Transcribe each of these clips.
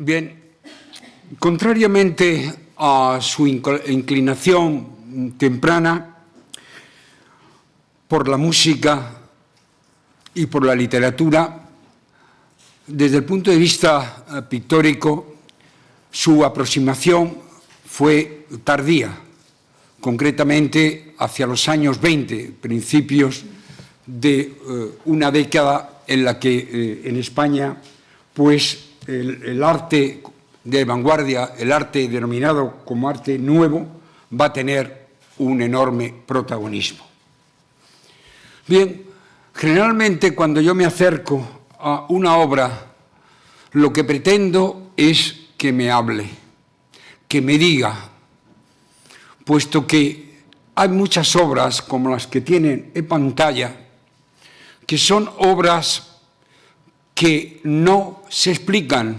Bien, contrariamente a su inclinación temprana por la música y por la literatura, desde el punto de vista pictórico, su aproximación fue tardía, concretamente hacia los años 20, principios de una década en la que en España, pues el arte de vanguardia, el arte denominado como arte nuevo, va a tener un enorme protagonismo. Bien, generalmente cuando yo me acerco a una obra, lo que pretendo es que me hable, que me diga, puesto que hay muchas obras como las que tienen en pantalla, que son obras que no se explican,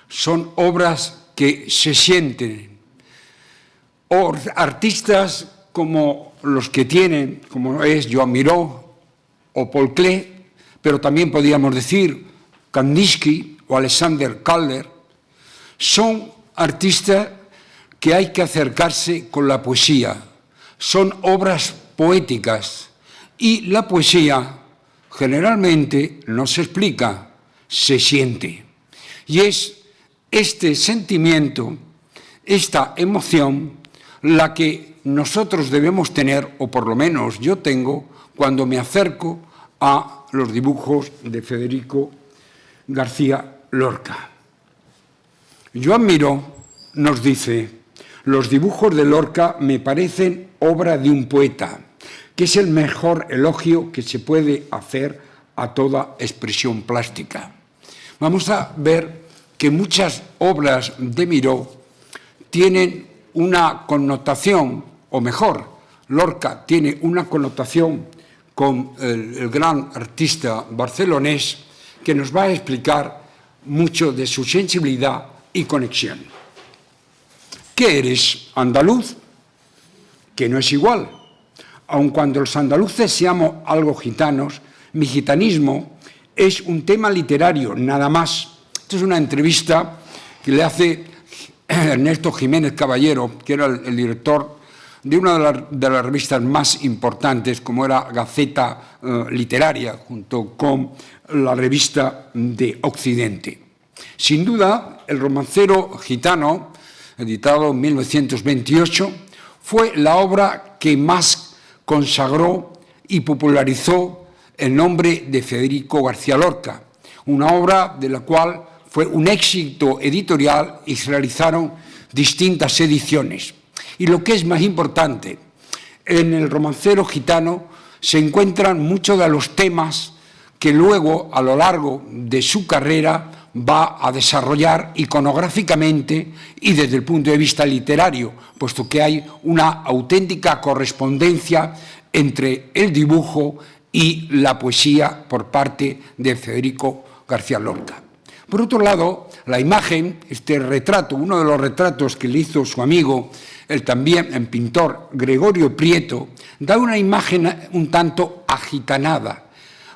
son obras que se sienten. O artistas como los que tienen, como es Joan Miró o Paul Klee, pero también podríamos decir Kandinsky o Alexander Calder, son artistas que hay que acercarse con la poesía. Son obras poéticas y la poesía generalmente no se explica, se siente. Y es este sentimiento, esta emoción, la que nosotros debemos tener, o por lo menos yo tengo, cuando me acerco a los dibujos de Federico García Lorca. Joan Miró nos dice: los dibujos de Lorca me parecen obra de un poeta, que es el mejor elogio que se puede hacer a toda expresión plástica. Vamos a ver que muchas obras de Miró tienen una connotación, o mejor, Lorca tiene una connotación con el gran artista barcelonés que nos va a explicar mucho de su sensibilidad y conexión. ¿Qué eres? ¿Andaluz? Que no es igual. Aun cuando los andaluces seamos algo gitanos, mi gitanismo es un tema literario, nada más. Esto es una entrevista que le hace Ernesto Jiménez Caballero, que era el director de una de las revistas más importantes, como era Gaceta Literaria, junto con la revista de Occidente. Sin duda, el romancero gitano, editado en 1928, fue la obra que más consagró y popularizó el nombre de Federico García Lorca, una obra de la cual fue un éxito editorial y se realizaron distintas ediciones. Y lo que es más importante, en el romancero gitano se encuentran muchos de los temas que luego, a lo largo de su carrera, va a desarrollar iconográficamente y desde el punto de vista literario, puesto que hay una auténtica correspondencia entre el dibujo y la poesía por parte de Federico García Lorca. Por otro lado, la imagen, este retrato, uno de los retratos que le hizo su amigo, el también pintor Gregorio Prieto, da una imagen un tanto agitanada,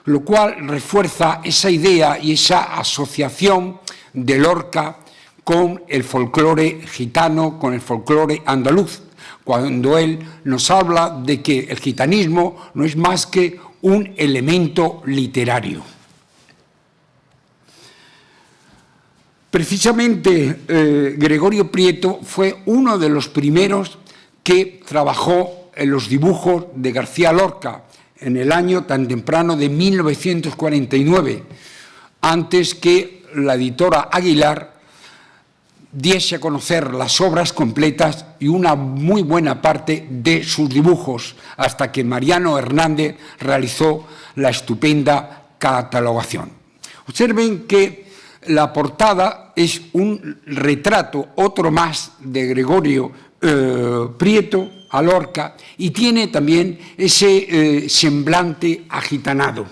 lo cual refuerza esa idea y esa asociación de Lorca con el folclore gitano, con el folclore andaluz, cuando él nos habla de que el gitanismo no es más que un elemento literario. Precisamente Gregorio Prieto fue uno de los primeros que trabajó en los dibujos de García Lorca en el año tan temprano de 1949, antes que la editora Aguilar diese a conocer las obras completas y una muy buena parte de sus dibujos, hasta que Mariano Hernández realizó la estupenda catalogación. Observen que la portada es un retrato, otro más, de Gregorio Prieto a Lorca, y tiene también ese semblante agitanado.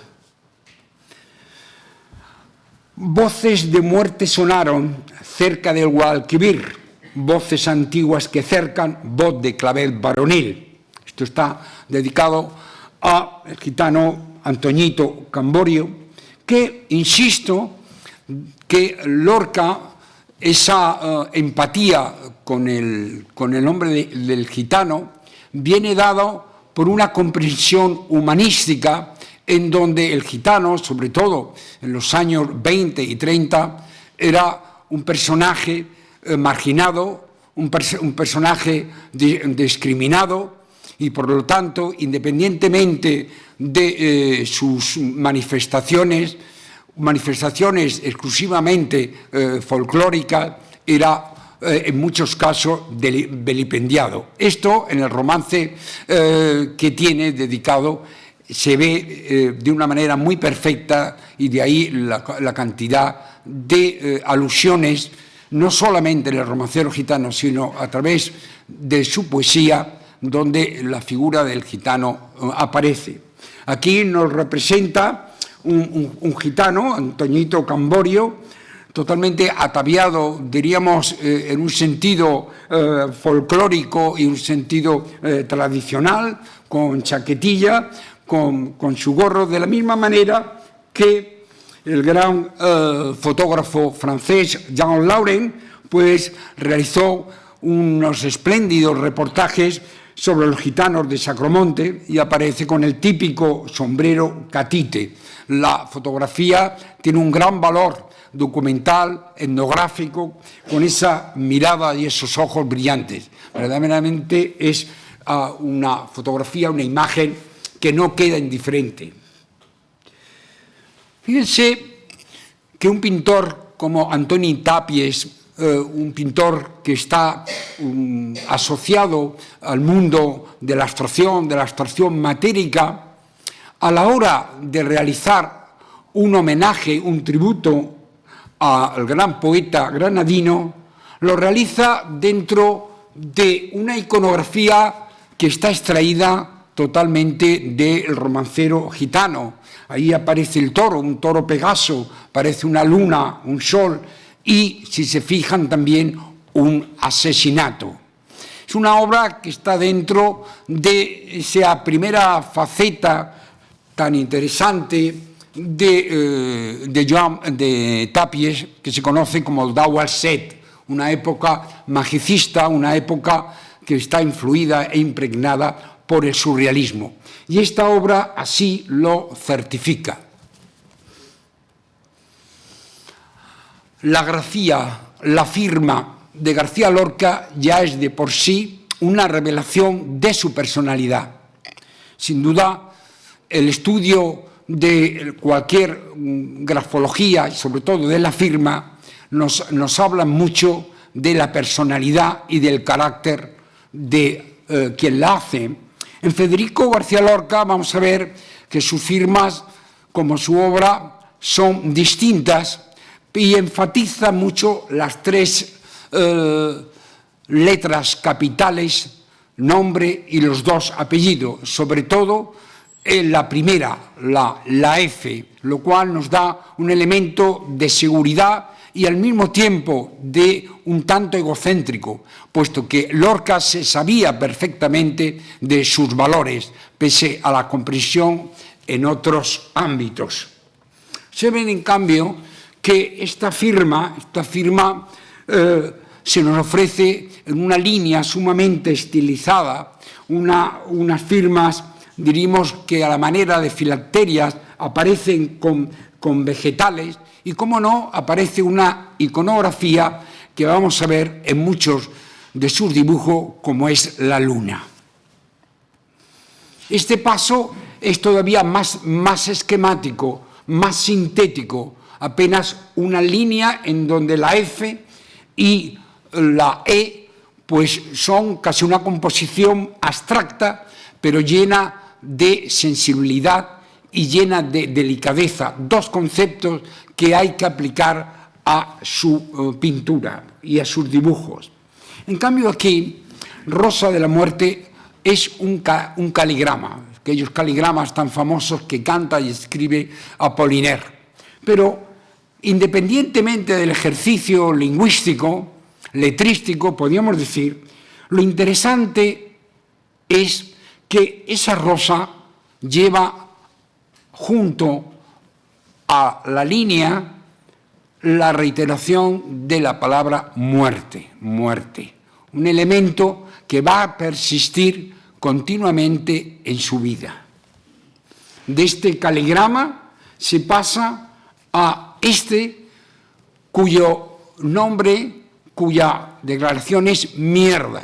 Voces de muerte sonaron cerca del Guadalquivir, voces antiguas que cercan, voz de clavel varonil. Esto está dedicado al gitano Antoñito Camborio, que, insisto, que Lorca esa empatía con el nombre del gitano viene dado por una comprensión humanística en donde el gitano, sobre todo en los años 20 y 30, era un personaje marginado, un personaje discriminado y, por lo tanto, independientemente de sus manifestaciones exclusivamente folclóricas, era en muchos casos vilipendiado. Esto en el romance que tiene dedicado se ve de una manera muy perfecta, y de ahí la cantidad de alusiones, no solamente en el romancero gitano, sino a través de su poesía, donde la figura del gitano aparece. Aquí nos representa un gitano, Antoñito Camborio, totalmente ataviado, diríamos, en un sentido folclórico y un sentido tradicional, con chaquetilla, con su gorro, de la misma manera que el gran fotógrafo francés Jean Laurent pues realizó unos espléndidos reportajes sobre los gitanos de Sacromonte, y aparece con el típico sombrero catite. La fotografía tiene un gran valor documental, etnográfico, con esa mirada y esos ojos brillantes. Verdaderamente es una fotografía, una imagen que no queda indiferente. Fíjense que un pintor como Antoni Tàpies, un pintor que está asociado al mundo de la abstracción matérica, a la hora de realizar un homenaje, un tributo al gran poeta granadino, lo realiza dentro de una iconografía que está extraída totalmente del romancero gitano. Ahí aparece el toro, un toro Pegaso, aparece una luna, un sol y, si se fijan, también un asesinato. Es una obra que está dentro de esa primera faceta tan interesante de Tàpies, que se conoce como el Dau al Set, una época magicista, una época que está influida e impregnada por el surrealismo. Y esta obra así lo certifica. La grafía, la firma de García Lorca ya es de por sí una revelación de su personalidad. Sin duda, el estudio de cualquier grafología, y sobre todo de la firma, nos habla mucho de la personalidad y del carácter de quien la hace. En Federico García Lorca vamos a ver que sus firmas, como su obra, son distintas y enfatiza mucho las tres letras capitales, nombre y los dos apellidos, sobre todo en la primera, la F, lo cual nos da un elemento de seguridad y al mismo tiempo de un tanto egocéntrico, puesto que Lorca se sabía perfectamente de sus valores, pese a la comprensión en otros ámbitos. Se ven, en cambio, que esta firma se nos ofrece en una línea sumamente estilizada, unas firmas, diríamos que a la manera de filacterias, aparecen con vegetales, y, cómo no, aparece una iconografía que vamos a ver en muchos de sus dibujos, como es la luna. Este paso es todavía más esquemático, más sintético, apenas una línea en donde la F y la E pues son casi una composición abstracta, pero llena de sensibilidad y llena de delicadeza, dos conceptos que hay que aplicar a su pintura y a sus dibujos. En cambio, aquí, Rosa de la Muerte es un caligrama, aquellos caligramas tan famosos que canta y escribe Apollinaire. Pero, independientemente del ejercicio lingüístico, letrístico, podríamos decir, lo interesante es que esa rosa lleva junto a la línea la reiteración de la palabra muerte, muerte, un elemento que va a persistir continuamente en su vida. De este caligrama se pasa a este cuyo nombre, cuya declaración es mierda,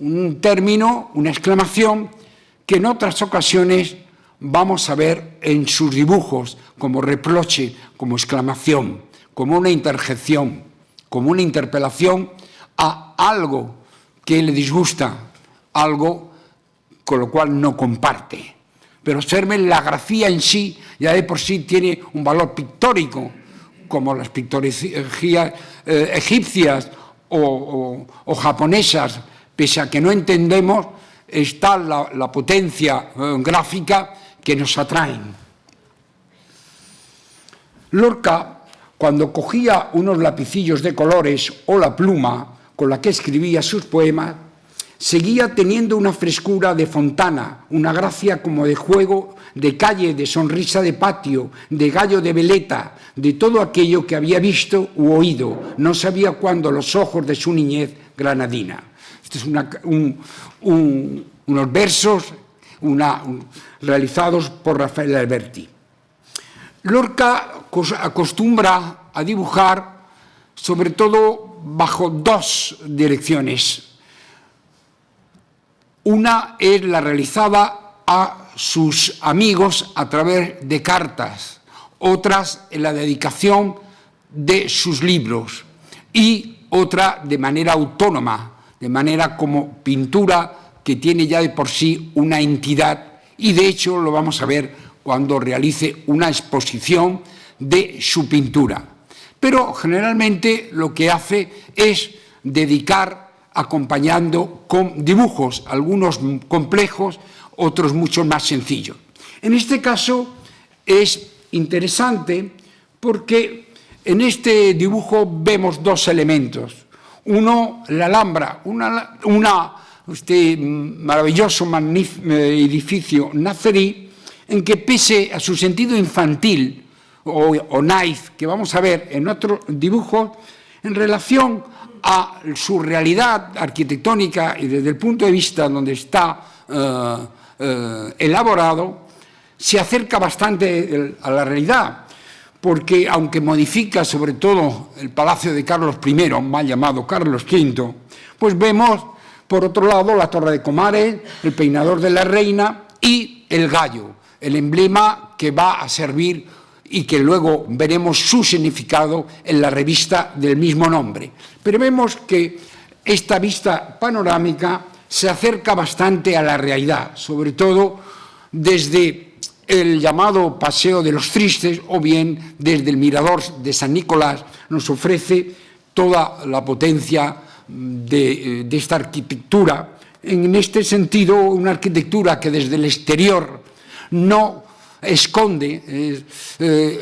un término, una exclamación que en otras ocasiones vamos a ver en sus dibujos como reproche, como exclamación, como una interjección, como una interpelación a algo que le disgusta, algo con lo cual no comparte. Pero observen, la grafía en sí, ya de por sí tiene un valor pictórico, como las pictografías egipcias o japonesas, pese a que no entendemos, está la potencia gráfica que nos atraen. Lorca, cuando cogía unos lapicillos de colores o la pluma con la que escribía sus poemas, seguía teniendo una frescura de Fontana, una gracia como de juego, de calle, de sonrisa de patio, de gallo de veleta, de todo aquello que había visto u oído, no sabía cuándo los ojos de su niñez granadina. Estos son unos versos realizados por Rafael Alberti. Lorca acostumbra a dibujar sobre todo bajo dos direcciones. Una es la realizada a sus amigos a través de cartas, otras en la dedicación de sus libros y otra de manera autónoma, de manera como pintura que tiene ya de por sí una entidad, y de hecho lo vamos a ver cuando realice una exposición de su pintura. Pero generalmente lo que hace es dedicar acompañando con dibujos, algunos complejos, otros mucho más sencillos. En este caso es interesante porque en este dibujo vemos dos elementos. Uno, la Alhambra, este maravilloso edificio nazarí, en que pese a su sentido infantil o naif, que vamos a ver en otro dibujo, en relación a su realidad arquitectónica y desde el punto de vista donde está elaborado, se acerca bastante a la realidad, porque aunque modifica sobre todo el palacio de Carlos I, mal llamado Carlos V, pues vemos por otro lado la Torre de Comares, el peinador de la reina y el gallo, el emblema que va a servir y que luego veremos su significado en la revista del mismo nombre. Pero vemos que esta vista panorámica se acerca bastante a la realidad, sobre todo desde el llamado Paseo de los Tristes o bien desde el Mirador de San Nicolás, nos ofrece toda la potencia de esta arquitectura. En este sentido, una arquitectura que desde el exterior no esconde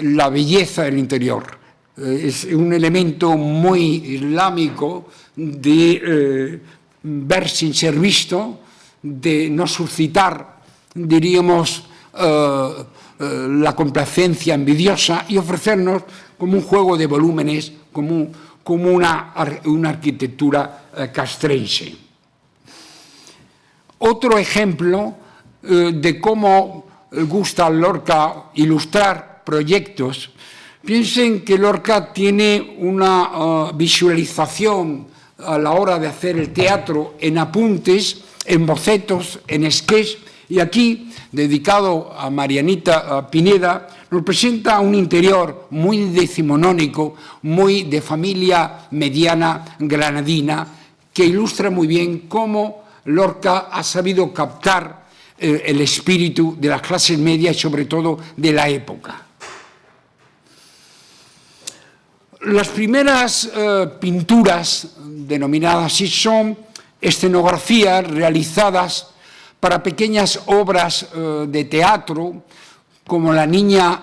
la belleza del interior. Es un elemento muy islámico de ver sin ser visto, de no suscitar, diríamos, la complacencia envidiosa y ofrecernos como un juego de volúmenes, como una arquitectura castrense. Otro ejemplo de cómo gusta a Lorca ilustrar proyectos. Piensen que Lorca tiene una visualización a la hora de hacer el teatro en apuntes, en bocetos, en sketch, y aquí, dedicado a Marianita Pineda, nos presenta un interior muy decimonónico, muy de familia mediana granadina, que ilustra muy bien cómo Lorca ha sabido captar el espíritu de las clases medias y sobre todo de la época. Las primeras pinturas, denominadas así, son escenografías realizadas para pequeñas obras de teatro, como La niña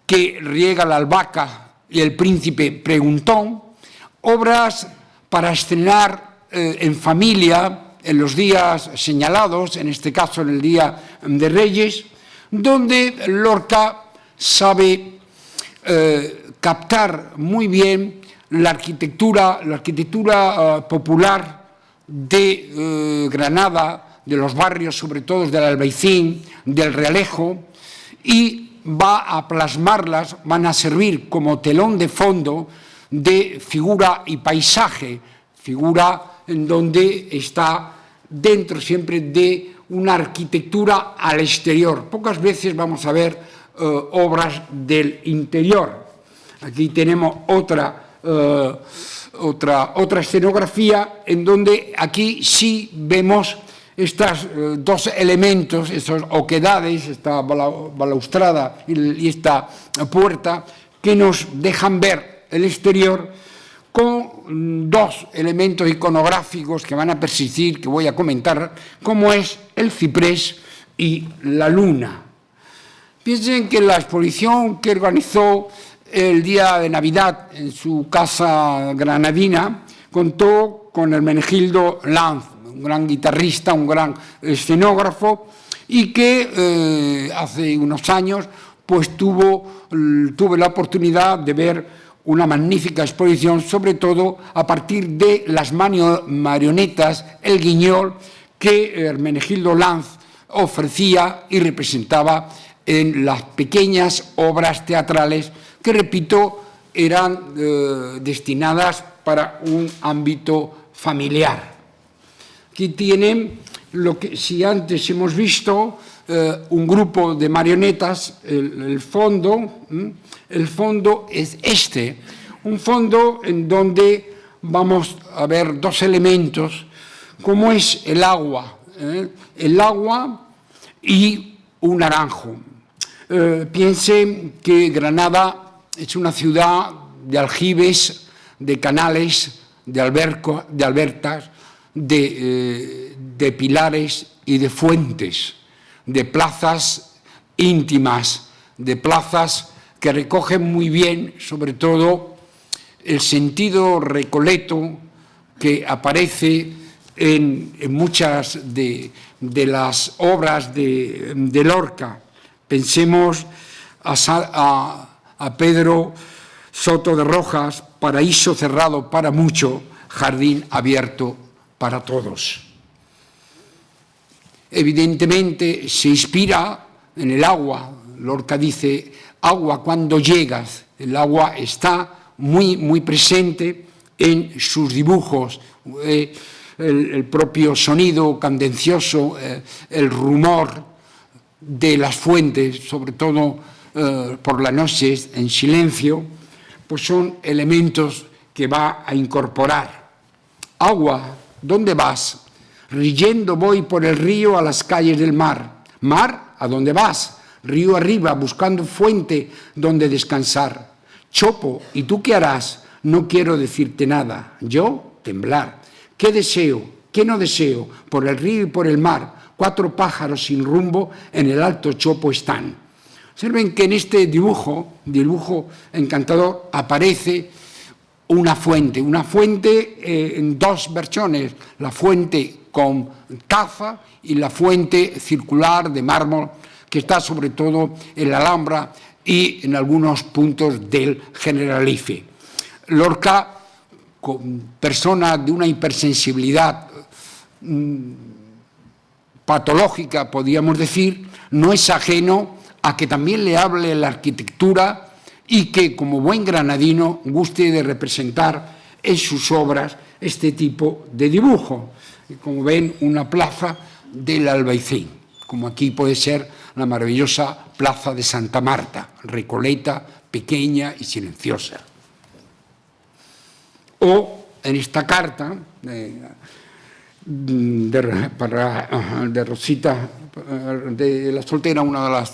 que riega la albahaca y El príncipe preguntón, obras para estrenar en familia en los días señalados, en este caso en el Día de Reyes, donde Lorca sabe captar muy bien la arquitectura popular de Granada, de los barrios, sobre todo del Albaicín, del Realejo, y va a plasmarlas, van a servir como telón de fondo de figura y paisaje, figura en donde está dentro siempre de una arquitectura al exterior. Pocas veces vamos a ver obras del interior. Aquí tenemos otra escenografía en donde aquí sí vemos estos dos elementos, estas oquedades, esta balaustrada y esta puerta, que nos dejan ver el exterior con dos elementos iconográficos que van a persistir, que voy a comentar, como es el ciprés y la luna. Piensen que la exposición que organizó el día de Navidad en su casa granadina contó con Hermenegildo Lanz, un gran guitarrista, un gran escenógrafo, y que hace unos años pues tuve la oportunidad de ver una magnífica exposición, sobre todo a partir de las marionetas, el guiñol, que Hermenegildo Lanz ofrecía y representaba en las pequeñas obras teatrales que, repito, eran destinadas para un ámbito familiar. Aquí tienen lo que, si antes hemos visto, un grupo de marionetas, el fondo es este, un fondo en donde vamos a ver dos elementos, como es el agua y un naranjo. Piensen que Granada es una ciudad de aljibes, de canales, de albertas, de pilares y de fuentes, de plazas íntimas, de plazas que recogen muy bien, sobre todo, el sentido recoleto que aparece en muchas de las obras de Lorca. Pensemos a Pedro Soto de Rojas, paraíso cerrado para mucho, jardín abierto para todos. Evidentemente se inspira en el agua. Lorca dice, agua cuando llegas. El agua está muy, muy presente en sus dibujos. El propio sonido cadencioso, el rumor de las fuentes, sobre todo por las noches en silencio, pues son elementos que va a incorporar. Agua, ¿dónde vas? Riendo voy por el río a las calles del mar. Mar, ¿a dónde vas? Río arriba, buscando fuente donde descansar. Chopo, ¿y tú qué harás? No quiero decirte nada. Yo, temblar. ¿Qué deseo? ¿Qué no deseo? Por el río y por el mar, 4 pájaros sin rumbo en el alto Chopo están. Observen que en este dibujo encantador, aparece una fuente en dos versiones, la fuente con taza y la fuente circular de mármol, que está sobre todo en la Alhambra y en algunos puntos del Generalife. Lorca, persona de una hipersensibilidad patológica, podríamos decir, no es ajeno a que también le hable la arquitectura y que, como buen granadino, guste de representar en sus obras este tipo de dibujo. Como ven, una plaza del Albaicín, como aquí puede ser la maravillosa plaza de Santa Marta, recoleta, pequeña y silenciosa. O en esta carta de Rosita de la Soltera, una de las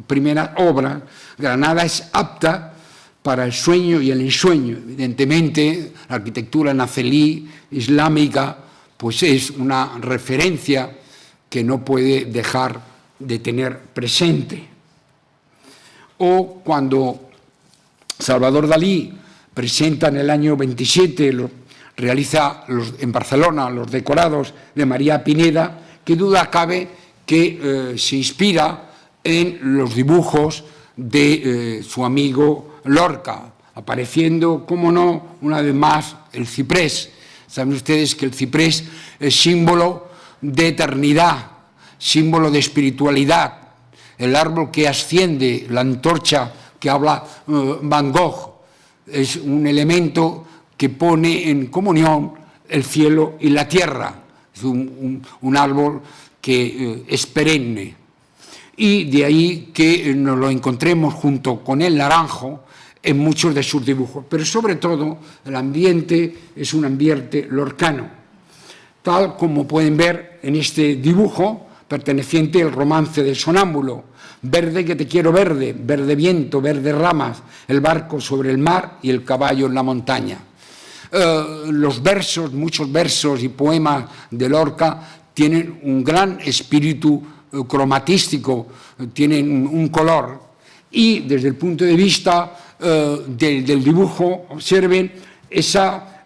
primeras obras, Granada es apta para el sueño y el ensueño. Evidentemente, la arquitectura nazelí, islámica, pues es una referencia que no puede dejar de tener presente. O cuando Salvador Dalí presenta en el año 27, realiza en Barcelona los decorados de María Pineda, qué duda cabe que se inspira en los dibujos de su amigo Lorca. apareciendo, cómo no, una vez más, el ciprés. Saben ustedes que el ciprés es símbolo de eternidad, símbolo de espiritualidad, el árbol que asciende, la antorcha que habla Van Gogh, es un elemento que pone en comunión el cielo y la tierra, es un árbol que es perenne. Y de ahí que nos lo encontremos junto con el naranjo en muchos de sus dibujos. Pero sobre todo el ambiente es un ambiente lorcano, tal como pueden ver en este dibujo perteneciente al romance del sonámbulo. Verde que te quiero verde, verde viento, verde ramas, el barco sobre el mar y el caballo en la montaña. Los versos, muchos versos y poemas de Lorca tienen un gran espíritu cromatístico, tienen un color, y desde el punto de vista del dibujo, observen esa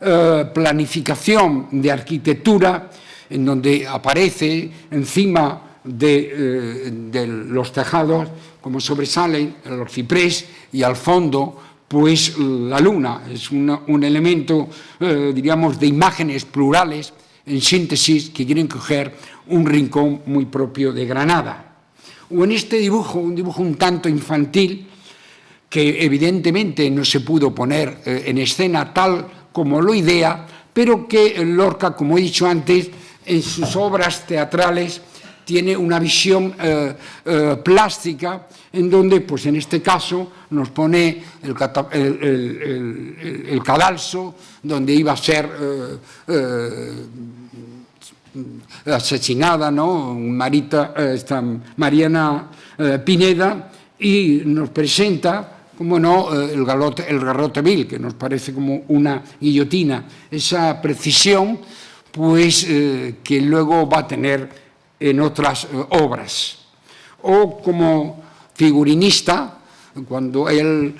planificación de arquitectura en donde aparece encima de los tejados, como sobresalen los ciprés, y al fondo pues la luna. Es un elemento, diríamos, de imágenes plurales, en síntesis, que quieren coger un rincón muy propio de Granada. O en este dibujo, un dibujo un tanto infantil, que evidentemente no se pudo poner en escena tal como lo idea, pero que Lorca, como he dicho antes, en sus obras teatrales tiene una visión plástica, en donde, pues en este caso, nos pone el cadalso, donde iba a ser asesinada, ¿no?, Mariana Pineda, y nos presenta, como no, el garrote vil, que nos parece como una guillotina, esa precisión, pues que luego va a tener en otras obras. O como figurinista, cuando él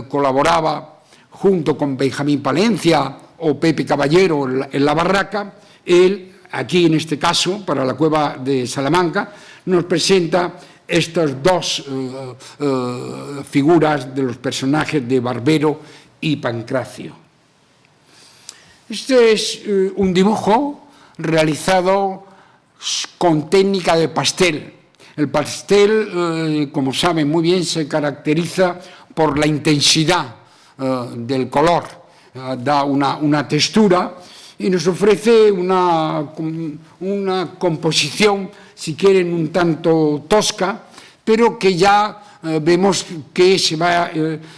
colaboraba junto con Benjamín Palencia o Pepe Caballero en La Barraca, él, aquí en este caso, para la Cueva de Salamanca, nos presenta estas dos figuras de los personajes de Barbero y Pancracio. Este es un dibujo realizado con técnica de pastel. El pastel, como saben muy bien, se caracteriza por la intensidad del color, da una textura y nos ofrece una composición, si quieren, un tanto tosca, pero que ya vemos que se va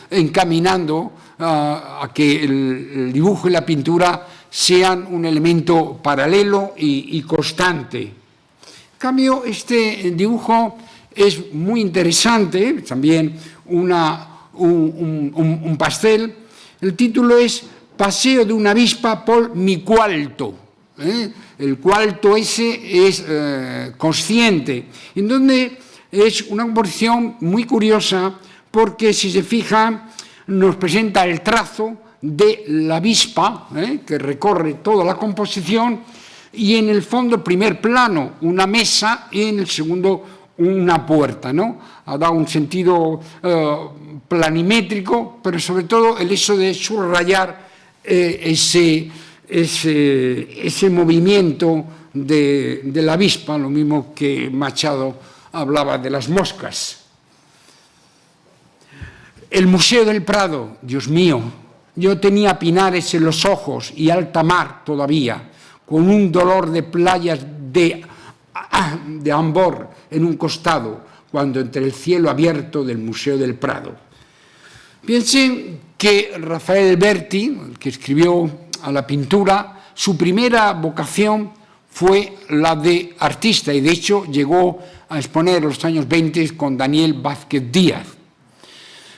encaminando a que el dibujo y la pintura sean un elemento paralelo y constante. En cambio, este dibujo es muy interesante, también un pastel. El título es Paseo de una avispa por mi cuarto. El cuarto ese es consciente, en donde es una composición muy curiosa, porque si se fijan, nos presenta el trazo de la avispa, que recorre toda la composición, y en el fondo, primer plano, una mesa, y en el segundo, una puerta, ¿no? Ha dado un sentido planimétrico, pero sobre todo el hecho de subrayar ese movimiento de la avispa, lo mismo que Machado hablaba de las moscas. El Museo del Prado, Dios mío, yo tenía pinares en los ojos y alta mar todavía, con un dolor de playas de ambor en un costado, cuando entre el cielo abierto del Museo del Prado. Piensen que Rafael Alberti, el que escribió a la pintura, su primera vocación fue la de artista, y de hecho llegó a exponer en los años 20 con Daniel Vázquez Díaz.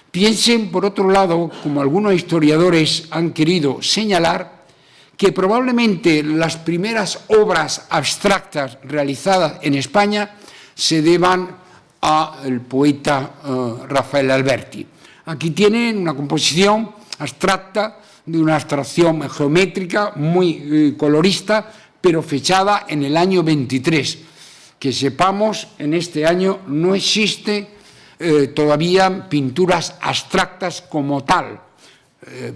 Piensen, por otro lado, como algunos historiadores han querido señalar, que probablemente las primeras obras abstractas realizadas en España se deban al poeta Rafael Alberti. Aquí tienen una composición abstracta, de una abstracción geométrica muy colorista, pero fechada en el año 23. Que sepamos, en este año no existe todavía pinturas abstractas como tal.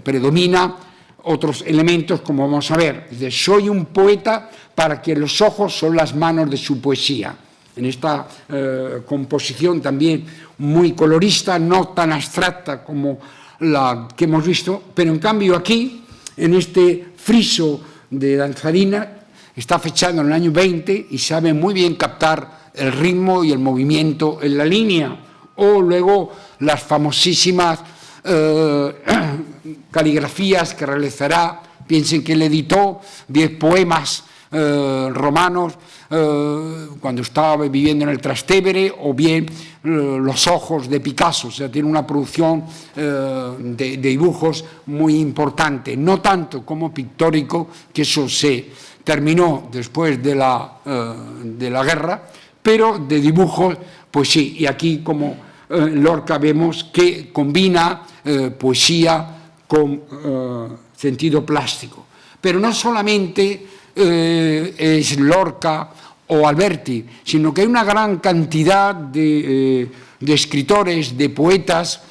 predomina otros elementos, como vamos a ver. Dice, soy un poeta para que los ojos son las manos de su poesía. En esta composición también muy colorista, no tan abstracta como la que hemos visto, pero en cambio aquí, en este friso de danzarina, está fechado en el año 20 y sabe muy bien captar el ritmo y el movimiento en la línea. O luego las famosísimas caligrafías que realizará. Piensen que él editó 10 poemas romanos cuando estaba viviendo en el Trastevere, o bien Los ojos de Picasso. O sea, tiene una producción de dibujos muy importante, no tanto como pictórico, que eso se terminó después de la guerra, pero de dibujos, pues sí. Y aquí, como Lorca, vemos que combina poesía con sentido plástico. Pero no solamente es Lorca o Alberti, sino que hay una gran cantidad de escritores, de poetas,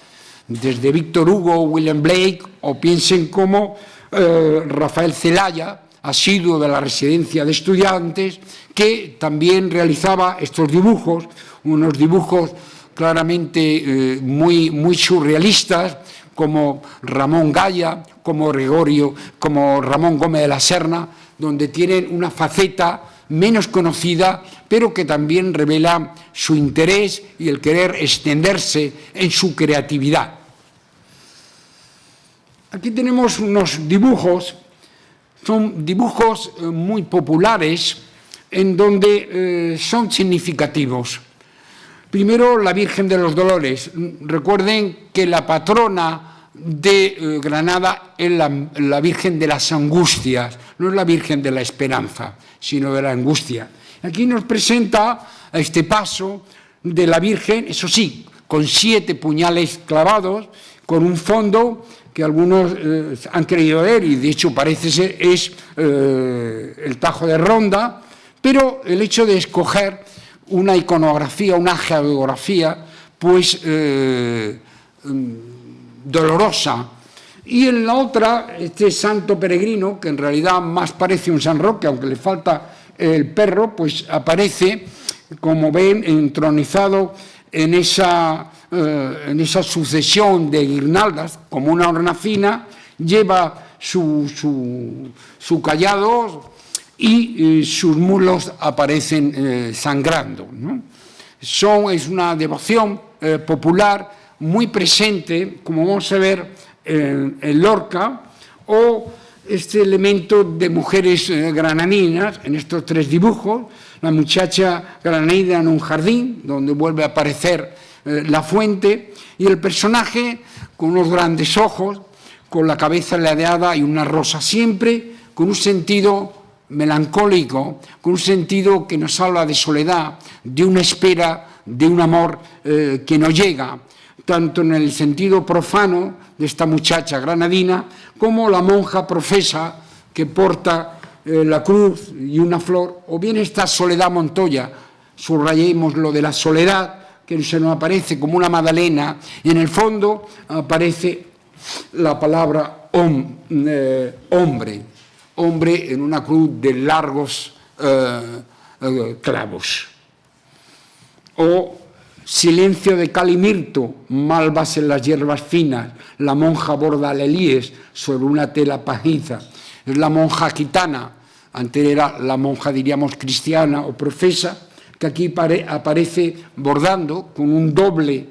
desde Víctor Hugo, William Blake, o piensen como Rafael Zelaya, asiduo de la residencia de estudiantes, que también realizaba estos dibujos, unos dibujos claramente muy surrealistas, como Ramón Gaya, como Ramón Gómez de la Serna, donde tienen una faceta menos conocida, pero que también revela su interés y el querer extenderse en su creatividad. Aquí tenemos unos dibujos, son dibujos muy populares, en donde son significativos. Primero, la Virgen de los Dolores. Recuerden que la patrona de Granada es la Virgen de las Angustias, no es la Virgen de la Esperanza, sino de la Angustia. Aquí nos presenta a este paso de la Virgen, eso sí, con 7 puñales clavados, con un fondo que algunos han querido ver, y de hecho parece ser es el Tajo de Ronda, pero el hecho de escoger una iconografía, una geografía, pues dolorosa. Y en la otra, este santo peregrino, que en realidad más parece un San Roque, aunque le falta el perro, pues aparece, como ven, entronizado en esa sucesión de guirnaldas, como una hornacina, lleva su cayado y sus mulos aparecen sangrando, ¿no? Es una devoción popular muy presente, como vamos a ver en Lorca, o este elemento de mujeres granadinas en estos 3 dibujos, la muchacha granadina en un jardín, donde vuelve a aparecer la fuente, y el personaje con unos grandes ojos, con la cabeza ladeada y una rosa, siempre con un sentido melancólico, con un sentido que nos habla de soledad, de una espera, de un amor que no llega, tanto en el sentido profano de esta muchacha granadina, como la monja profesa que porta la cruz y una flor, o bien esta Soledad Montoya. Subrayemos lo de la soledad, que se nos aparece como una magdalena, y en el fondo aparece la palabra hombre en una cruz de largos clavos. O silencio de cal y mirto, malvas en las hierbas finas, la monja borda lelíes sobre una tela pajiza. Es la monja gitana, antes era la monja, diríamos, cristiana o profesa, que aquí aparece bordando con un doble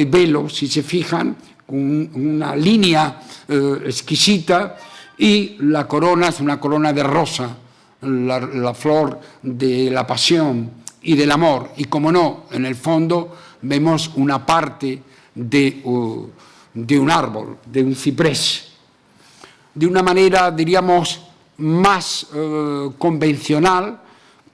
velo, si se fijan, con una línea exquisita, y la corona es una corona de rosa, la flor de la pasión y del amor. Y como no, en el fondo vemos una parte de un árbol, de un ciprés. De una manera, diríamos, más convencional,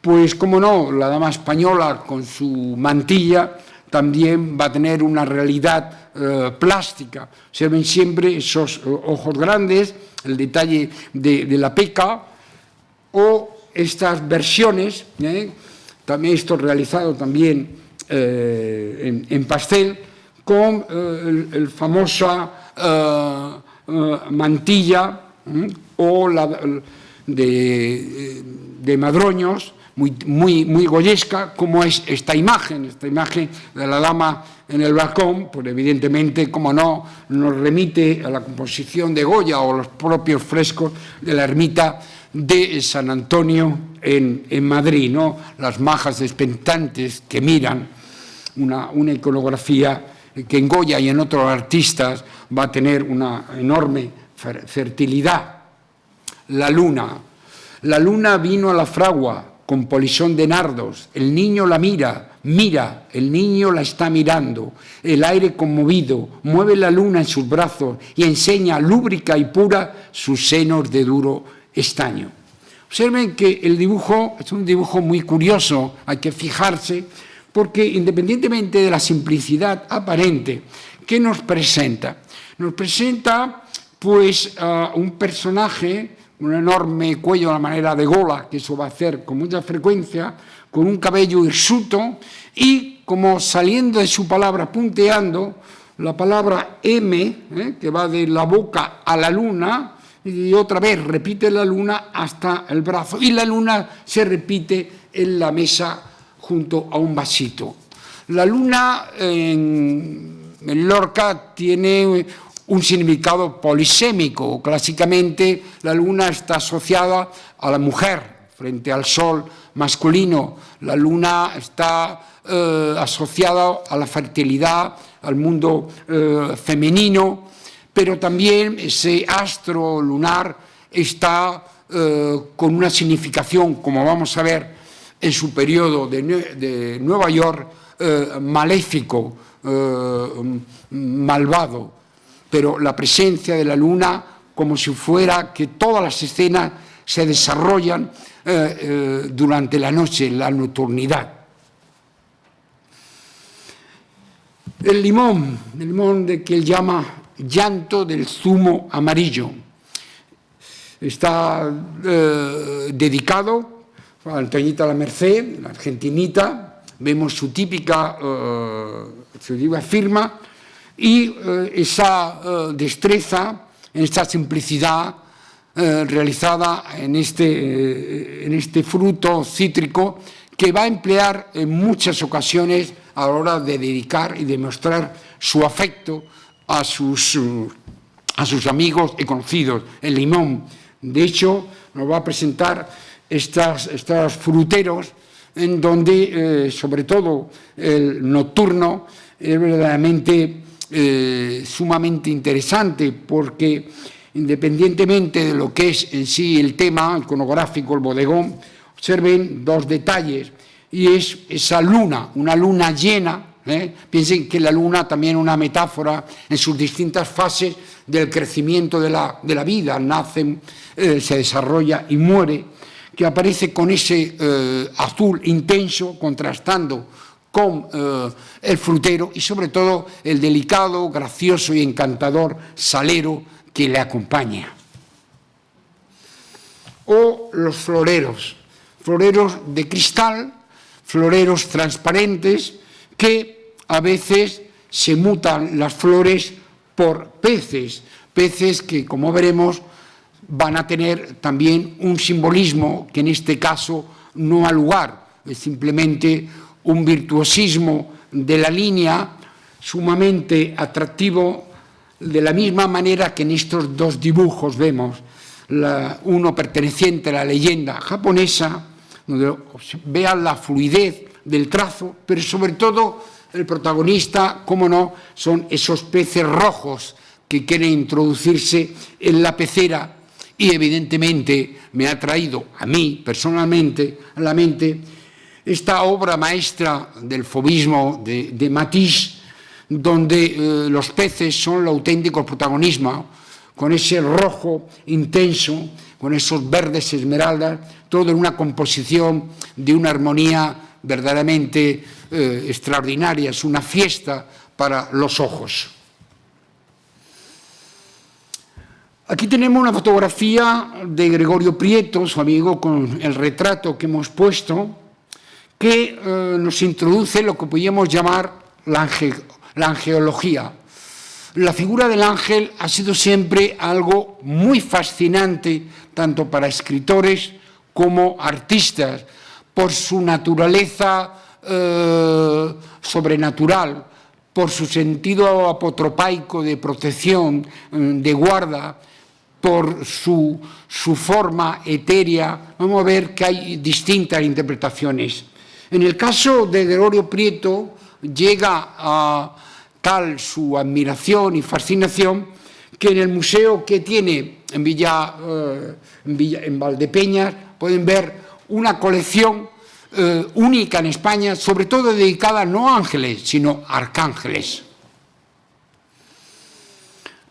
pues como no, la dama española con su mantilla también va a tener una realidad plástica. Se ven siempre esos ojos grandes, el detalle de la peca, o estas versiones, también esto realizado también en pastel, con el famosa Mantilla o la de Madroños, muy goyesca, como es esta imagen de la dama en el balcón, pues evidentemente, como no, nos remite a la composición de Goya o los propios frescos de la ermita de San Antonio en Madrid, ¿no? Las majas expectantes que miran, una iconografía que en Goya y en otros artistas va a tener una enorme fertilidad. La luna vino a la fragua con polisón de nardos, el niño la mira, el niño la está mirando, el aire conmovido, mueve la luna en sus brazos y enseña lúbrica y pura sus senos de duro estaño. Observen que el dibujo es un dibujo muy curioso, hay que fijarse, porque independientemente de la simplicidad aparente, ¿qué nos presenta? Nos presenta, pues, un personaje, un enorme cuello a la manera de Gola, que eso va a hacer con mucha frecuencia, con un cabello hirsuto y como saliendo de su palabra, punteando, la palabra M, que va de la boca a la luna, y otra vez repite la luna hasta el brazo, y la luna se repite en la mesa junto a un vasito. La luna en Lorca tiene un significado polisémico. Clásicamente, la luna está asociada a la mujer frente al sol masculino. La luna está asociada a la fertilidad, al mundo femenino, pero también ese astro lunar está con una significación, como vamos a ver en su periodo de Nueva York, maléfico, malvado. Pero la presencia de la luna, como si fuera que todas las escenas se desarrollan durante la noche, la nocturnidad. El limón de que él llama llanto del zumo amarillo, está dedicado a Antoñita la Merced, la argentinita. Vemos su típica firma y esa destreza, esta simplicidad realizada en este fruto cítrico que va a emplear en muchas ocasiones a la hora de dedicar y demostrar su afecto a sus amigos y conocidos. El limón, de hecho, nos va a presentar estos fruteros en donde, sobre todo, el nocturno es verdaderamente sumamente interesante, porque independientemente de lo que es en sí el tema iconográfico, el bodegón, observen dos detalles, y es esa luna, una luna llena. Piensen que la luna también es una metáfora en sus distintas fases del crecimiento de la vida, nace, se desarrolla y muere, que aparece con ese azul intenso contrastando con el frutero y sobre todo el delicado, gracioso y encantador salero que le acompaña. O los floreros de cristal, floreros transparentes que a veces se mutan las flores por peces que, como veremos, van a tener también un simbolismo que en este caso no ha lugar, es simplemente un virtuosismo de la línea sumamente atractivo, de la misma manera que en estos dos dibujos vemos, uno perteneciente a la leyenda japonesa, donde vean la fluidez del trazo, pero sobre todo el protagonista, cómo no, son esos peces rojos que quieren introducirse en la pecera, y evidentemente me ha traído a mí personalmente a la mente esta obra maestra del fauvismo de Matisse, donde los peces son el auténtico protagonismo, con ese rojo intenso, con esos verdes esmeraldas, todo en una composición de una armonía verdaderamente extraordinaria, es una fiesta para los ojos. Aquí tenemos una fotografía de Gregorio Prieto, su amigo, con el retrato que hemos puesto, que nos introduce lo que podríamos llamar la angeología. La figura del ángel ha sido siempre algo muy fascinante, tanto para escritores como artistas, por su naturaleza sobrenatural, por su sentido apotropaico de protección, de guarda, por su forma etérea. Vamos a ver que hay distintas interpretaciones. En el caso de Gregorio Prieto, llega a tal su admiración y fascinación que en el museo que tiene en Valdepeñas pueden ver una colección única en España, sobre todo dedicada no a ángeles, sino a arcángeles.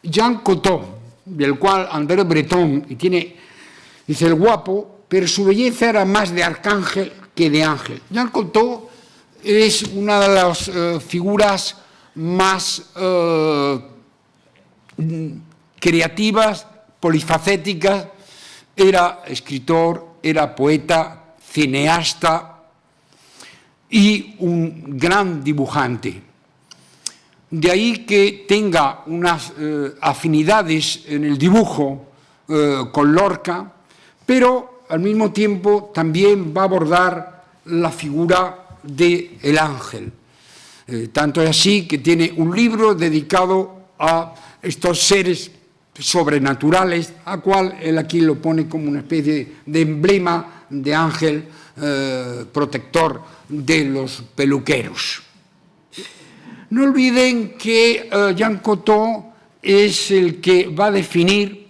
Jean Cocteau, del cual André Breton dice el guapo, pero su belleza era más de arcángel que de ángel. Jean Cocteau es una de las figuras más creativas, polifacéticas. Era escritor, era poeta, cineasta y un gran dibujante. De ahí que tenga unas afinidades en el dibujo con Lorca, pero al mismo tiempo también va a abordar la figura del ángel. Tanto es así que tiene un libro dedicado a estos seres sobrenaturales, a cual él aquí lo pone como una especie de emblema de ángel protector de los peluqueros. No olviden que Jean Cocteau es el que va a definir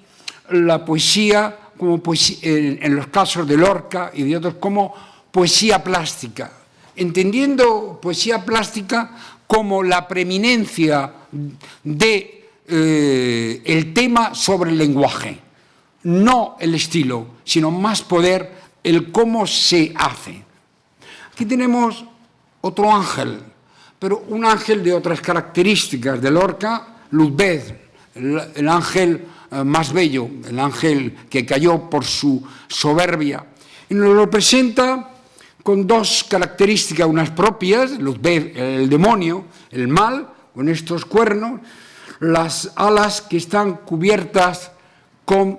la poesía, como en los casos de Lorca y de otros, como poesía plástica, entendiendo poesía plástica como la preeminencia de el tema sobre el lenguaje, no el estilo, sino más poder el cómo se hace. Aquí tenemos otro ángel, pero un ángel de otras características de Lorca, Luzbeth, el ángel más bello, el ángel que cayó por su soberbia, y nos lo presenta con dos características, unas propias, Luzbeth, el demonio, el mal, con estos cuernos, las alas que están cubiertas con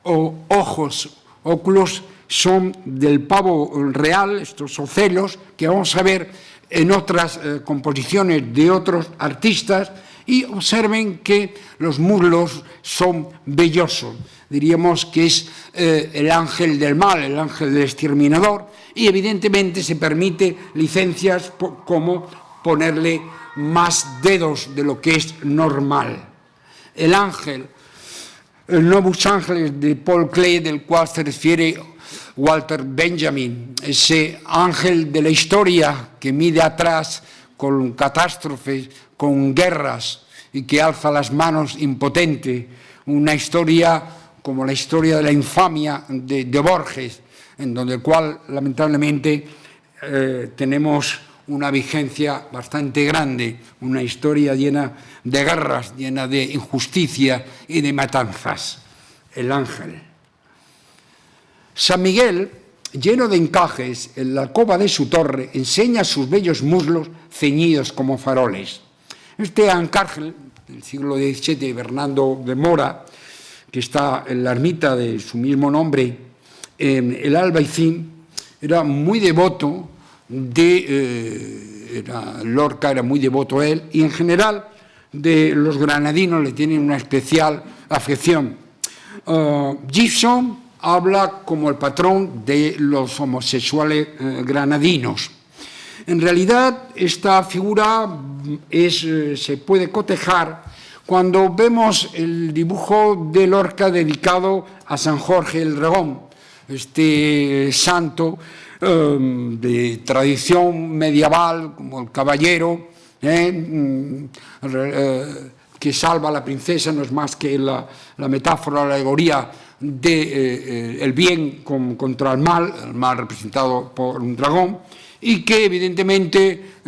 ojos, óculos, son del pavo real, estos ocelos, que vamos a ver en otras composiciones de otros artistas, y observen que los muslos son vellosos. Diríamos que es el ángel del mal, el ángel del exterminador, y evidentemente se permite licencias como ponerle más dedos de lo que es normal. El ángel, el Novus Ángeles de Paul Klee, del cual se refiere Walter Benjamin, ese ángel de la historia que mide atrás con catástrofes, con guerras y que alza las manos impotente, una historia como la historia de la infamia de Borges, en donde el cual lamentablemente tenemos una vigencia bastante grande, una historia llena de guerras, llena de injusticia y de matanzas. El ángel. San Miguel, lleno de encajes, en la alcoba de su torre, enseña sus bellos muslos ceñidos como faroles. Este arcángel del siglo XVII, Bernardo de Mora, que está en la ermita de su mismo nombre, en el Albaicín, era muy devoto Lorca era muy devoto a él, y en general de los granadinos le tienen una especial afección. Gibson habla como el patrón de los homosexuales granadinos. En realidad, esta figura se puede cotejar cuando vemos el dibujo de Lorca dedicado a San Jorge el Dragón, este santo de tradición medieval, como el caballero, que salva a la princesa, no es más que la metáfora, la alegoría del bien contra el mal representado por un dragón, y que evidentemente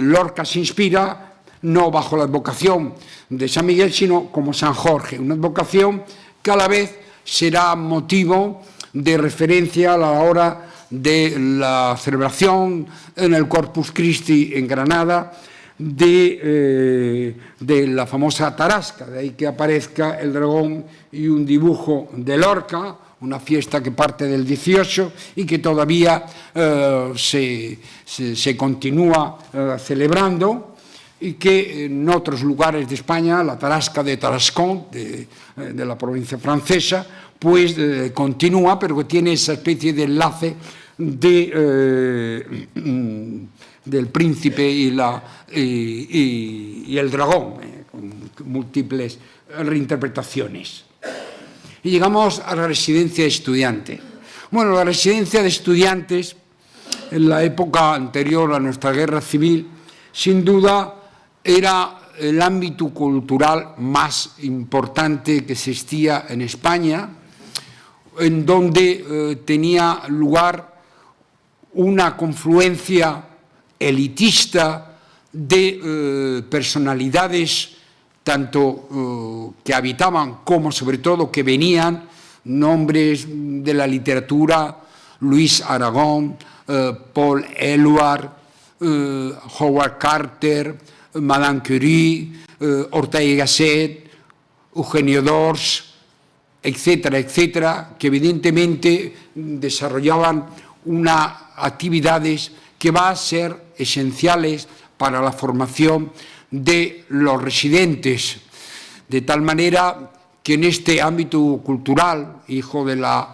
Lorca se inspira no bajo la advocación de San Miguel, sino como San Jorge, una advocación que a la vez será motivo de referencia a la hora de la celebración en el Corpus Christi en Granada de la famosa tarasca, de ahí que aparezca el dragón y un dibujo de Lorca, una fiesta que parte del 18 y que todavía se continúa celebrando, y que en otros lugares de España, la tarasca de Tarascon, de la provincia francesa, pues continúa, pero que tiene esa especie de enlace del príncipe y el dragón, con múltiples reinterpretaciones. Y llegamos a la residencia de estudiantes. Bueno, la residencia de estudiantes, en la época anterior a nuestra guerra civil, sin duda era el ámbito cultural más importante que existía en España, en donde tenía lugar una confluencia elitista de personalidades, tanto que habitaban como sobre todo que venían, nombres de la literatura: Luis Aragón, Paul Eluard, Howard Carter, Madame Curie, Ortega y Gasset, Eugenio d'Ors, etcétera, etcétera, que evidentemente desarrollaban unas actividades que van a ser esenciales para la formación de los residentes, de tal manera que en este ámbito cultural, hijo de la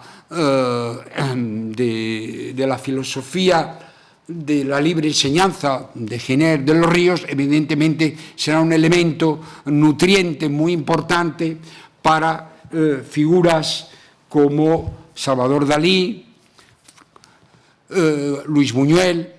filosofía de la libre enseñanza de Giner de los Ríos, evidentemente será un elemento nutriente muy importante para figuras como Salvador Dalí, Luis Buñuel,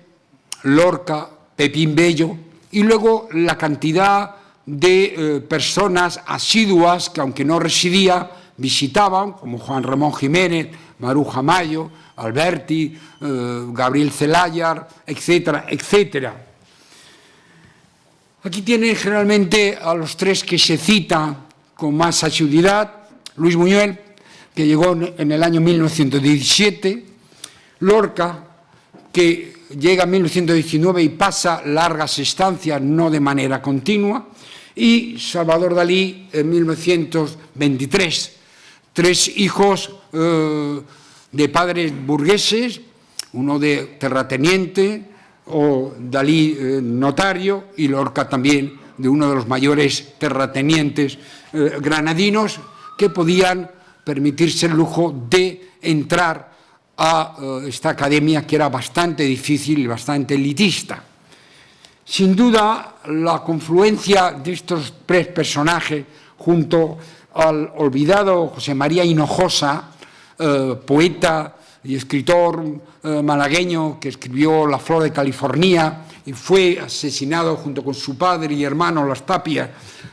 Lorca, Pepín Bello, y luego la cantidad de personas asiduas que, aunque no residían, visitaban, como Juan Ramón Jiménez, Maruja Mayo, Alberti, Gabriel Celayar, etcétera, etcétera. Aquí tienen generalmente a los tres que se citan con más asiduidad: Luis Buñuel, que llegó en el año 1917, Lorca, que llega en 1919 y pasa largas estancias, no de manera continua, y Salvador Dalí en 1923. Tres hijos de padres burgueses, uno de terrateniente, o Dalí notario, y Lorca también de uno de los mayores terratenientes granadinos, que podían permitirse el lujo de entrar a esta academia, que era bastante difícil y bastante elitista. Sin duda, la confluencia de estos tres personajes junto al olvidado José María Hinojosa, poeta y escritor malagueño que escribió La Flor de California y fue asesinado junto con su padre y hermano Las Tapias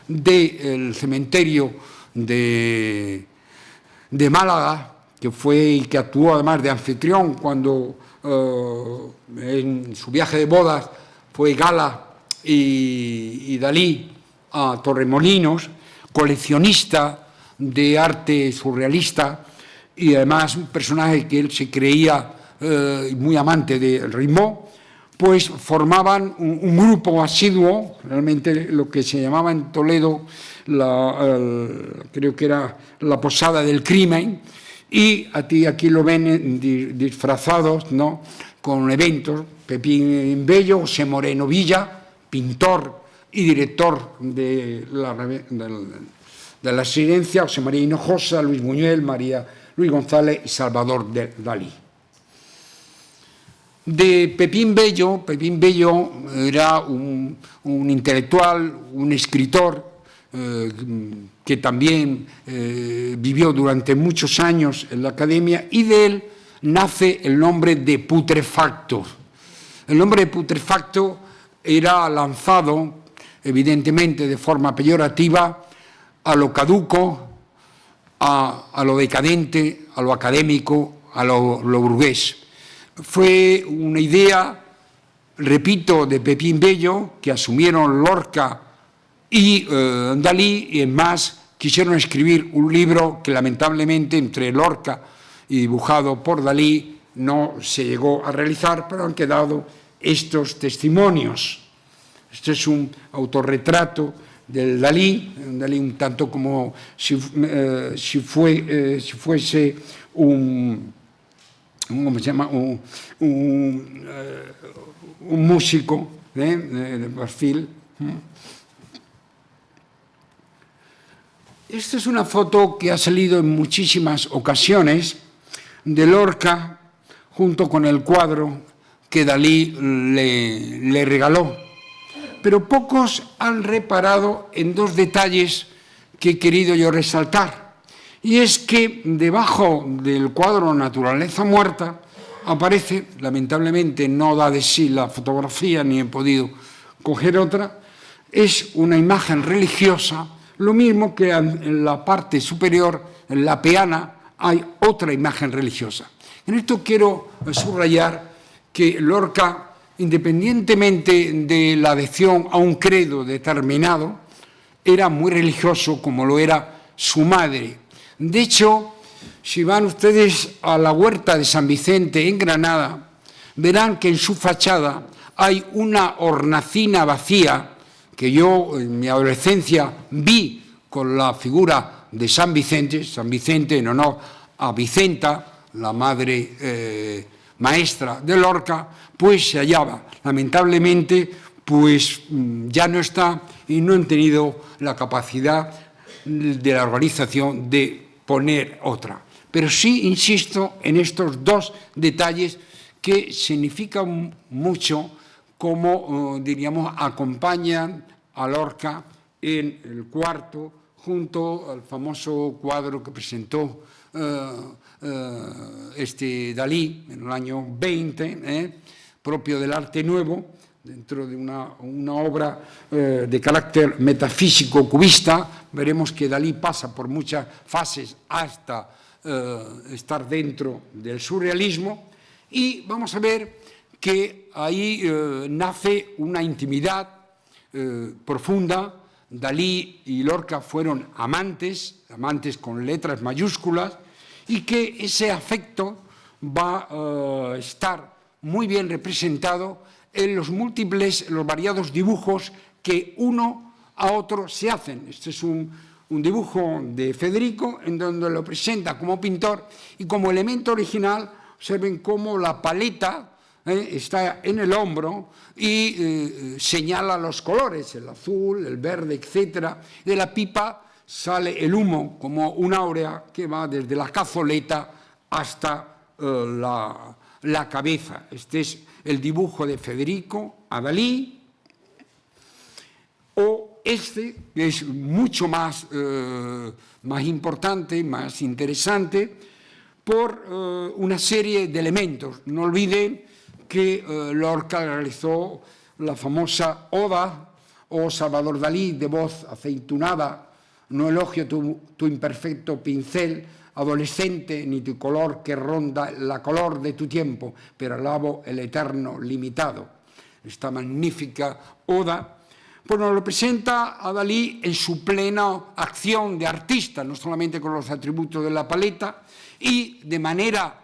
del cementerio de Málaga, que fue y que actuó además de anfitrión cuando en su viaje de bodas fue Gala y Dalí a Torremolinos, coleccionista de arte surrealista y además un personaje que él se creía muy amante de Rimbaud, pues formaban un grupo asiduo, realmente lo que se llamaba en Toledo, creo que era la Posada del Crimen, y aquí lo ven disfrazados, ¿no?, con eventos. Pepín Bello, José Moreno Villa, pintor y director de la residencia, José María Hinojosa, Luis Buñuel, Luis González y Salvador Dalí. De Pepín Bello era un intelectual, un escritor que también vivió durante muchos años en la academia, y de él nace el nombre de Putrefacto. El nombre de Putrefacto era lanzado, evidentemente de forma peyorativa, a lo caduco, a lo decadente, a lo académico, a lo burgués. Fue una idea, repito, de Pepín Bello, que asumieron Lorca y Dalí, y en más quisieron escribir un libro que lamentablemente entre Lorca y dibujado por Dalí no se llegó a realizar, pero han quedado estos testimonios. Este es un autorretrato del Dalí, un tanto como si fuese ¿cómo se llama? Un músico de perfil. Esta es una foto que ha salido en muchísimas ocasiones de Lorca junto con el cuadro que Dalí le regaló. Pero pocos han reparado en dos detalles que he querido yo resaltar. Y es que debajo del cuadro Naturaleza Muerta aparece, lamentablemente no da de sí la fotografía ni he podido coger otra, es una imagen religiosa, lo mismo que en la parte superior, en la peana, hay otra imagen religiosa. En esto quiero subrayar que Lorca, independientemente de la adhesión a un credo determinado, era muy religioso como lo era su madre. De hecho, si van ustedes a la huerta de San Vicente en Granada, verán que en su fachada hay una hornacina vacía que yo en mi adolescencia vi con la figura de San Vicente en honor a Vicenta, la madre maestra de Lorca, pues se hallaba. Lamentablemente, pues ya no está y no han tenido la capacidad de la organización de poner otra. Pero sí insisto en estos dos detalles que significan mucho como, diríamos, acompañan a Lorca en el cuarto, junto al famoso cuadro que presentó Dalí en el año 20, propio del arte nuevo, dentro de una obra de carácter metafísico cubista. Veremos que Dalí pasa por muchas fases hasta estar dentro del surrealismo, y vamos a ver que ahí nace una intimidad profunda. Dalí y Lorca fueron amantes con letras mayúsculas, y que ese afecto va a estar muy bien representado en los variados dibujos que uno a otro se hacen. Este es un dibujo de Federico en donde lo presenta como pintor, y como elemento original observen cómo la paleta está en el hombro y señala los colores, el azul, el verde, etc. De la pipa sale el humo como una áurea que va desde la cazoleta hasta la cabeza. Este es el dibujo de Federico a Dalí, o este, que es mucho más importante, más interesante, por una serie de elementos. No olviden que Lorca realizó la famosa Oda, o Salvador Dalí, de voz aceitunada: no elogio tu imperfecto pincel adolescente, ni tu color que ronda la color de tu tiempo, pero alabo el eterno limitado. Esta magnífica Oda pues nos representa a Dalí en su plena acción de artista, no solamente con los atributos de la paleta, y de manera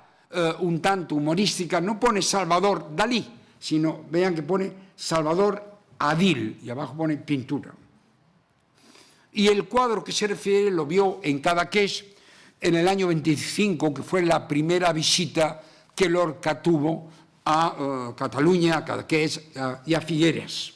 un tanto humorística no pone Salvador Dalí, sino vean que pone Salvador Adil, y abajo pone pintura. Y el cuadro que se refiere lo vio en Cadaqués en el año 25, que fue la primera visita que Lorca tuvo a Cataluña, a Cadaqués y a Figueres.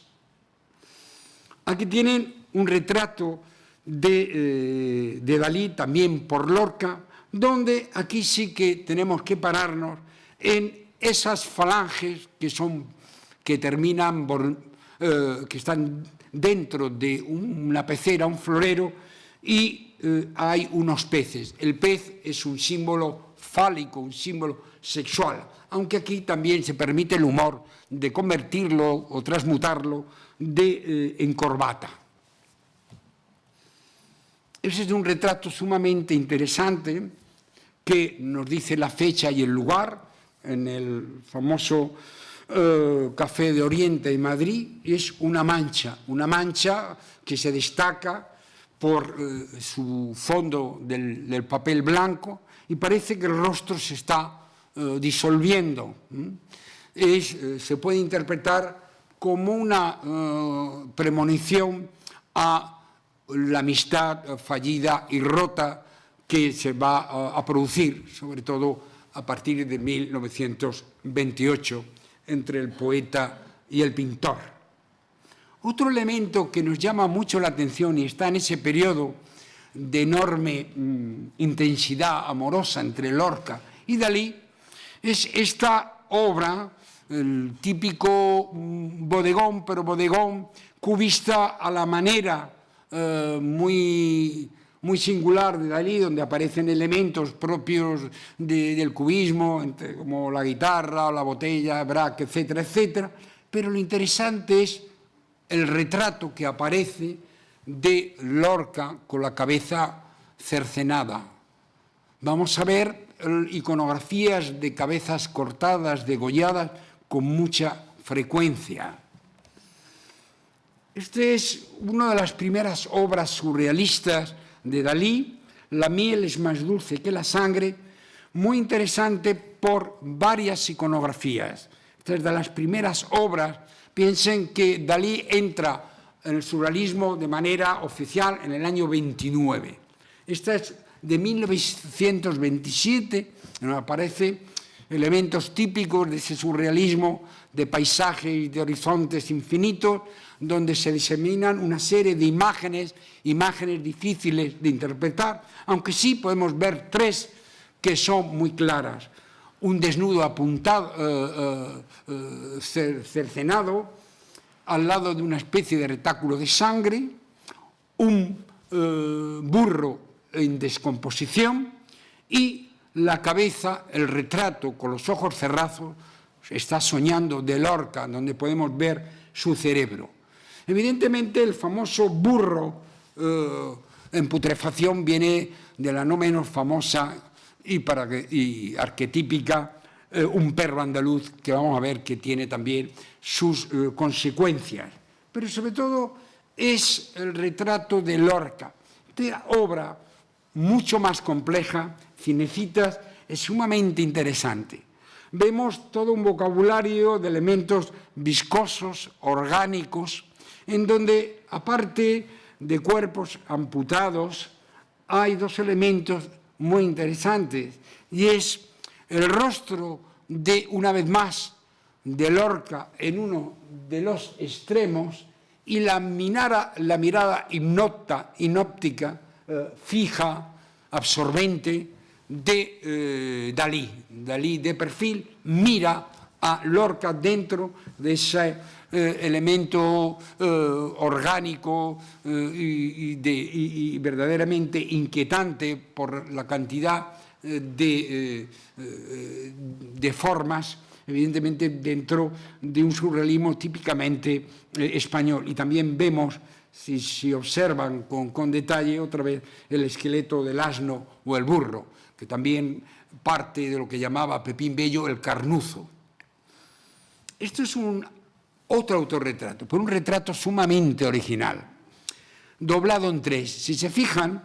Aquí tienen un retrato de Dalí, también por Lorca, donde aquí sí que tenemos que pararnos en esas falanges que terminan, que están dentro de una pecera, un florero, y hay unos peces. El pez es un símbolo fálico, un símbolo sexual, aunque aquí también se permite el humor de convertirlo o transmutarlo en corbata. Ese es un retrato sumamente interesante que nos dice la fecha y el lugar en el famoso Café de Oriente de Madrid. Es una mancha que se destaca por su fondo del papel blanco, y parece que el rostro se está disolviendo. Se puede interpretar como una premonición a la amistad fallida y rota que se va a producir, sobre todo a partir de 1928, entre el poeta y el pintor. Otro elemento que nos llama mucho la atención y está en ese periodo de enorme intensidad amorosa entre Lorca y Dalí es esta obra, el típico bodegón, pero bodegón cubista a la manera muy singular de Dalí, donde aparecen elementos propios del cubismo, como la guitarra, la botella, Braque, etcétera, etcétera. Pero lo interesante es el retrato que aparece de Lorca con la cabeza cercenada. Vamos a ver iconografías de cabezas cortadas, degolladas, con mucha frecuencia. Esta es una de las primeras obras surrealistas de Dalí. La miel es más dulce que la sangre, muy interesante por varias iconografías. Esta es de las primeras obras. Piensen que Dalí entra en el surrealismo de manera oficial en el año 29. Esta es de 1927, donde aparecen elementos típicos de ese surrealismo de paisajes y de horizontes infinitos, donde se diseminan una serie de imágenes difíciles de interpretar, aunque sí podemos ver tres que son muy claras. Un desnudo apuntado, cercenado, al lado de una especie de retáculo de sangre, un burro en descomposición y la cabeza, el retrato con los ojos cerrados, está soñando de Lorca, donde podemos ver su cerebro. Evidentemente, el famoso burro en putrefacción viene de la no menos famosa y arquetípica un perro andaluz, que vamos a ver que tiene también sus consecuencias. Pero sobre todo es el retrato de Lorca. Esta obra, mucho más compleja, Cinecitas, es sumamente interesante. Vemos todo un vocabulario de elementos viscosos, orgánicos, en donde, aparte de cuerpos amputados, hay dos elementos muy interesantes, y es el rostro de, una vez más, de Lorca en uno de los extremos y la mirada hipnóptica, fija, absorbente, de Dalí. Dalí, de perfil, mira a Lorca dentro de ese elemento orgánico y verdaderamente inquietante por la cantidad de formas, evidentemente dentro de un surrealismo típicamente español. Y también vemos, si observan con detalle, otra vez el esqueleto del asno o el burro, que también parte de lo que llamaba Pepín Bello el carnuzo. Esto es otro autorretrato, pero un retrato sumamente original, doblado en tres. Si se fijan,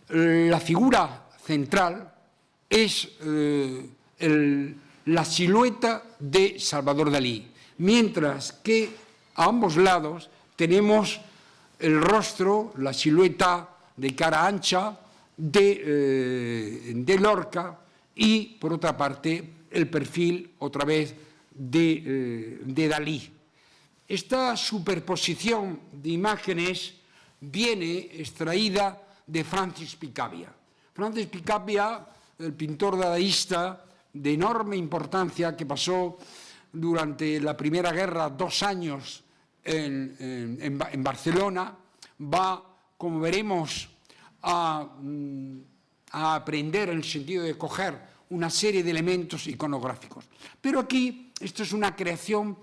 la figura central es la silueta de Salvador Dalí, mientras que a ambos lados tenemos el rostro, la silueta de cara ancha de Lorca y, por otra parte, el perfil, otra vez, de Dalí. Esta superposición de imágenes viene extraída de Francis Picabia. Francis Picabia, el pintor dadaísta de enorme importancia, que pasó durante la Primera Guerra 2 años en Barcelona, va, como veremos, a aprender en el sentido de coger una serie de elementos iconográficos. Pero aquí esto es una creación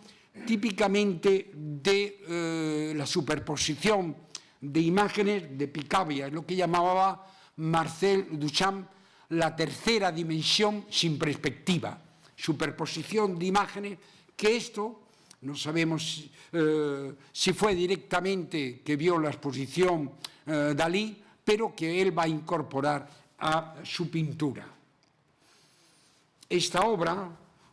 típicamente de la superposición de imágenes de Picabia, es lo que llamaba Marcel Duchamp la tercera dimensión sin perspectiva, superposición de imágenes, que esto no sabemos si fue directamente que vio la exposición Dalí, pero que él va a incorporar a su pintura. Esta obra,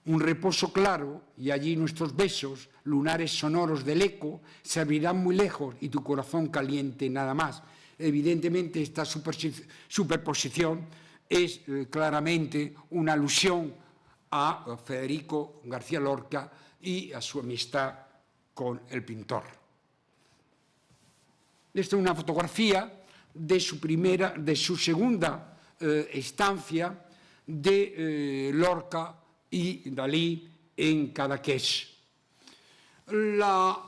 un reposo claro, y allí nuestros besos, lunares sonoros del eco, se abrirán muy lejos y tu corazón caliente nada más. Evidentemente, esta superposición es claramente una alusión a Federico García Lorca y a su amistad con el pintor. Esta es una fotografía de su segunda estancia de Lorca y Dalí en Cadaqués. La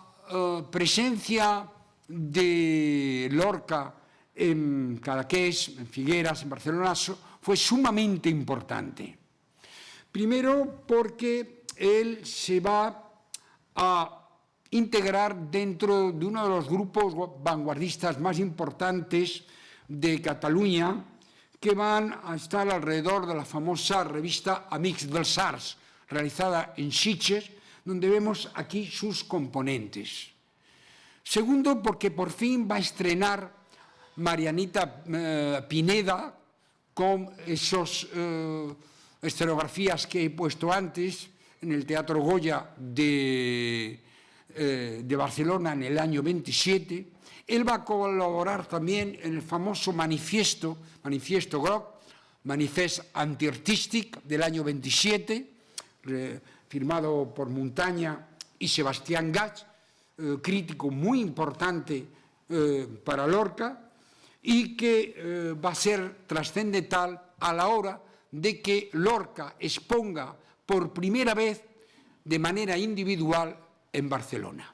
presencia de Lorca en Cadaqués, en Figueras, en Barcelona, fue sumamente importante. Primero porque él se va a integrar dentro de uno de los grupos vanguardistas más importantes de Cataluña, que van a estar alrededor de la famosa revista Amics dels Arts, realizada en Sitges, donde vemos aquí sus componentes. Segundo, porque por fin va a estrenar Marianita Pineda con esas escenografías que he puesto antes en el Teatro Goya de Barcelona en el año 27. Él va a colaborar también en el famoso Manifiesto Groc, Manifest Antiartístic del año 27, firmado por Montaña y Sebastián Gach, crítico muy importante para Lorca, y que va a ser trascendental a la hora de que Lorca exponga por primera vez de manera individual en Barcelona.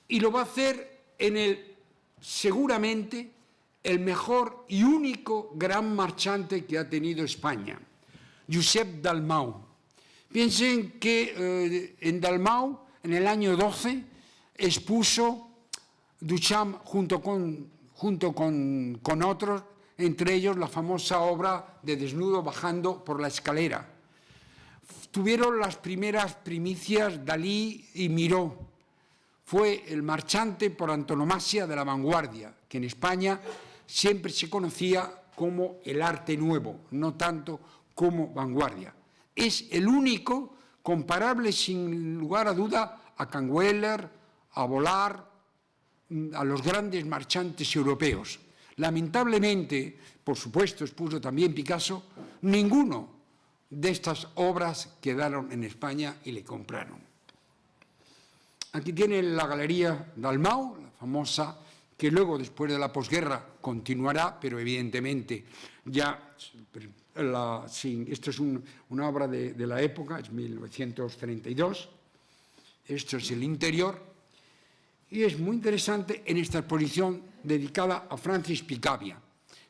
Y lo va a hacer seguramente el mejor y único gran marchante que ha tenido España, Josep Dalmau. Piensen que en Dalmau, en el año 12, expuso Duchamp junto con otros, entre ellos la famosa obra de desnudo bajando por la escalera. Tuvieron las primeras primicias Dalí y Miró. Fue el marchante por antonomasia de la vanguardia, que en España siempre se conocía como el arte nuevo, no tanto como vanguardia. Es el único comparable, sin lugar a duda, a Cangueller, a Vollard, a los grandes marchantes europeos. Lamentablemente, por supuesto, expuso también Picasso, ninguno de estas obras quedaron en España y le compraron. Aquí tiene la Galería Dalmau, la famosa, que luego, después de la posguerra, continuará, pero evidentemente ya, esto es una obra de la época, es 1932, esto es el interior, y es muy interesante en esta exposición dedicada a Francis Picabia.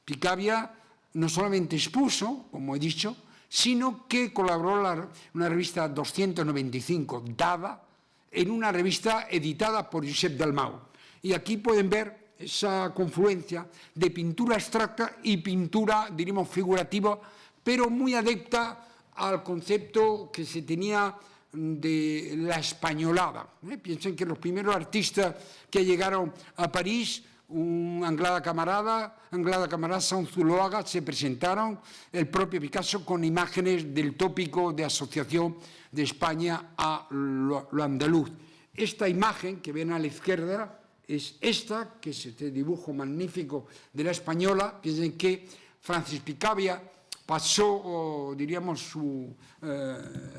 Picabia no solamente expuso, como he dicho, sino que colaboró en una revista 295, Dada, en una revista editada por Josep Dalmau. Y aquí pueden ver esa confluencia de pintura abstracta y pintura, diríamos, figurativa, pero muy adepta al concepto que se tenía de la españolada. Piensen que los primeros artistas que llegaron a París, un Anglada Camarasa, un Zuloaga, se presentaron, el propio Picasso, con imágenes del tópico de asociación de España a lo andaluz. Esta imagen que ven a la izquierda es esta, que es este dibujo magnífico de la española. Piensen que Francis Picabia pasó, diríamos,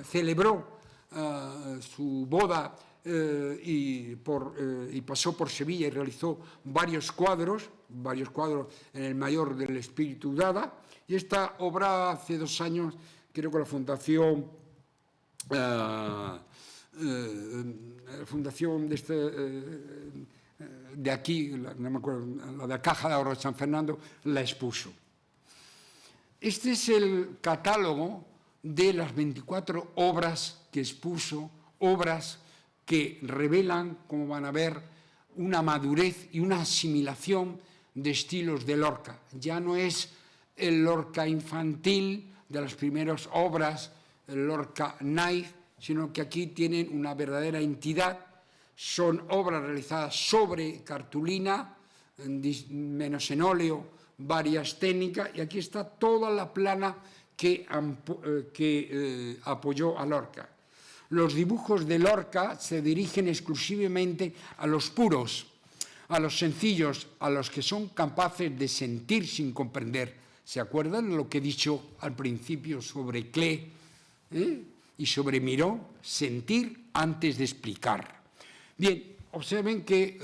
celebró su boda y pasó por Sevilla y realizó varios cuadros en el Mayor del Espíritu Dada. Y esta obra, hace 2 años, creo que la Fundación de aquí, no me acuerdo, la de la Caja de Ahorro de San Fernando, la expuso. Este es el catálogo de las 24 obras que expuso, obras que revelan, como van a ver, una madurez y una asimilación de estilos de Lorca. Ya no es el Lorca infantil de las primeras obras, el Lorca naif, sino que aquí tienen una verdadera entidad. Son obras realizadas sobre cartulina, menos en óleo, varias técnicas, y aquí está toda la plana que apoyó a Lorca. Los dibujos de Lorca se dirigen exclusivamente a los puros, a los sencillos, a los que son capaces de sentir sin comprender. ¿Se acuerdan de lo que he dicho al principio sobre Klee y sobre Miró? Sentir antes de explicar. Bien, observen que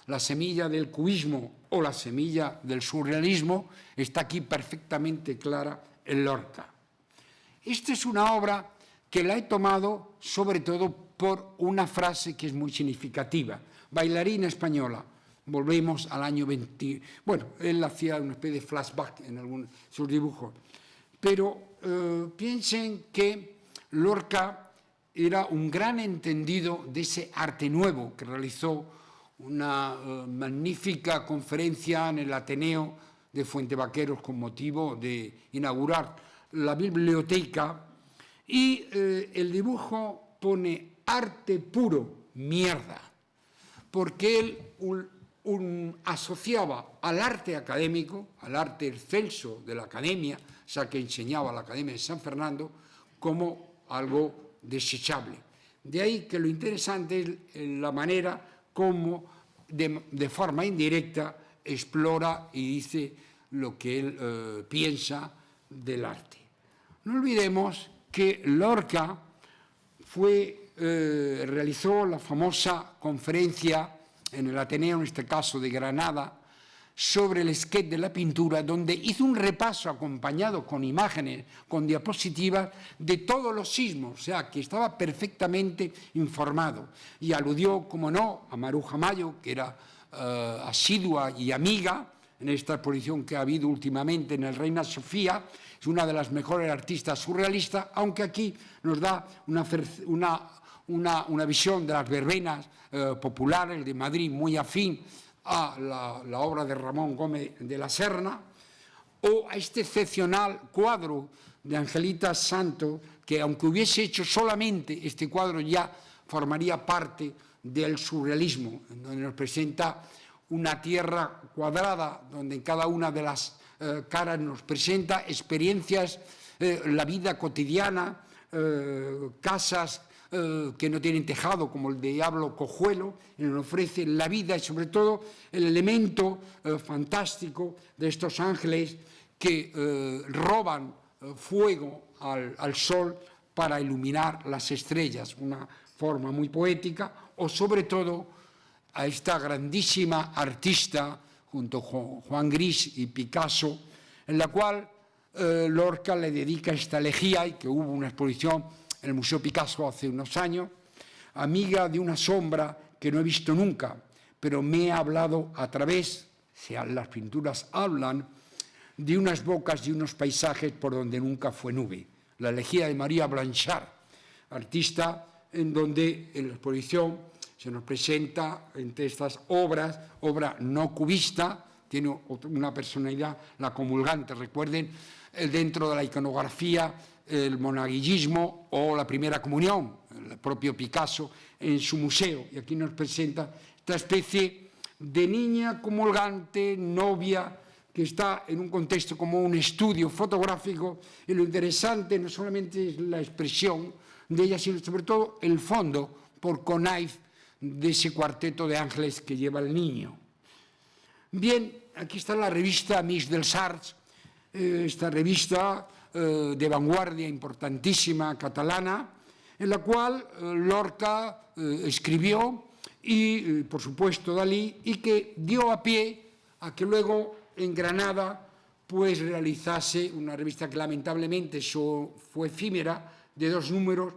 la semilla del cubismo o la semilla del surrealismo está aquí perfectamente clara en Lorca. Esta es una obra que la he tomado sobre todo por una frase que es muy significativa. Bailarina española. Volvemos al año 20... Bueno, él hacía una especie de flashback en algunos de sus dibujos. Pero piensen que Lorca era un gran entendido de ese arte nuevo, que realizó una magnífica conferencia en el Ateneo de Fuentevaqueros con motivo de inaugurar la biblioteca, y el dibujo pone arte puro, mierda, porque él asociaba al arte académico, al arte excelso de la academia, o sea, que enseñaba la Academia de San Fernando, como algo desechable. De ahí que lo interesante es la manera como de forma indirecta explora y dice lo que él piensa del arte. No olvidemos que Lorca realizó la famosa conferencia en el Ateneo, en este caso de Granada, sobre el sketch de la pintura, donde hizo un repaso acompañado con imágenes, con diapositivas de todos los sismos, o sea, que estaba perfectamente informado. Y aludió, como no, a Maruja Mayo, que era asidua y amiga en esta exposición que ha habido últimamente en el Reina Sofía. Es una de las mejores artistas surrealistas, aunque aquí nos da una visión de las verbenas populares de Madrid muy afín a la obra de Ramón Gómez de la Serna, o a este excepcional cuadro de Angelita Santo, que aunque hubiese hecho solamente este cuadro ya formaría parte del surrealismo, en donde nos presenta una tierra cuadrada, donde en cada una de las caras nos presenta experiencias, la vida cotidiana, casas que no tienen tejado, como el de Diablo Cojuelo, y nos ofrece la vida y sobre todo el elemento fantástico de estos ángeles que roban fuego al sol para iluminar las estrellas, una forma muy poética, o sobre todo a esta grandísima artista junto con Juan Gris y Picasso, en la cual Lorca le dedica esta elegía, y que hubo una exposición en el Museo Picasso hace unos años, amiga de una sombra que no he visto nunca, pero me ha hablado a través, las pinturas hablan, de unas bocas y unos paisajes por donde nunca fue nube. La elegía de María Blanchard, artista en donde en la exposición se nos presenta entre estas obras, obra no cubista, tiene una personalidad, la comulgante, recuerden, dentro de la iconografía, el monaguillismo o la primera comunión, el propio Picasso en su museo, y aquí nos presenta esta especie de niña comulgante, novia, que está en un contexto como un estudio fotográfico, y lo interesante no solamente es la expresión de ella, sino sobre todo el fondo, por Connive, de ese cuarteto de ángeles que lleva el niño. Bien, aquí está la revista Amics dels Arts, esta revista de vanguardia importantísima catalana, en la cual Lorca escribió y, por supuesto, Dalí, y que dio a pie a que luego en Granada pues realizase una revista que lamentablemente fue efímera, de 2 números,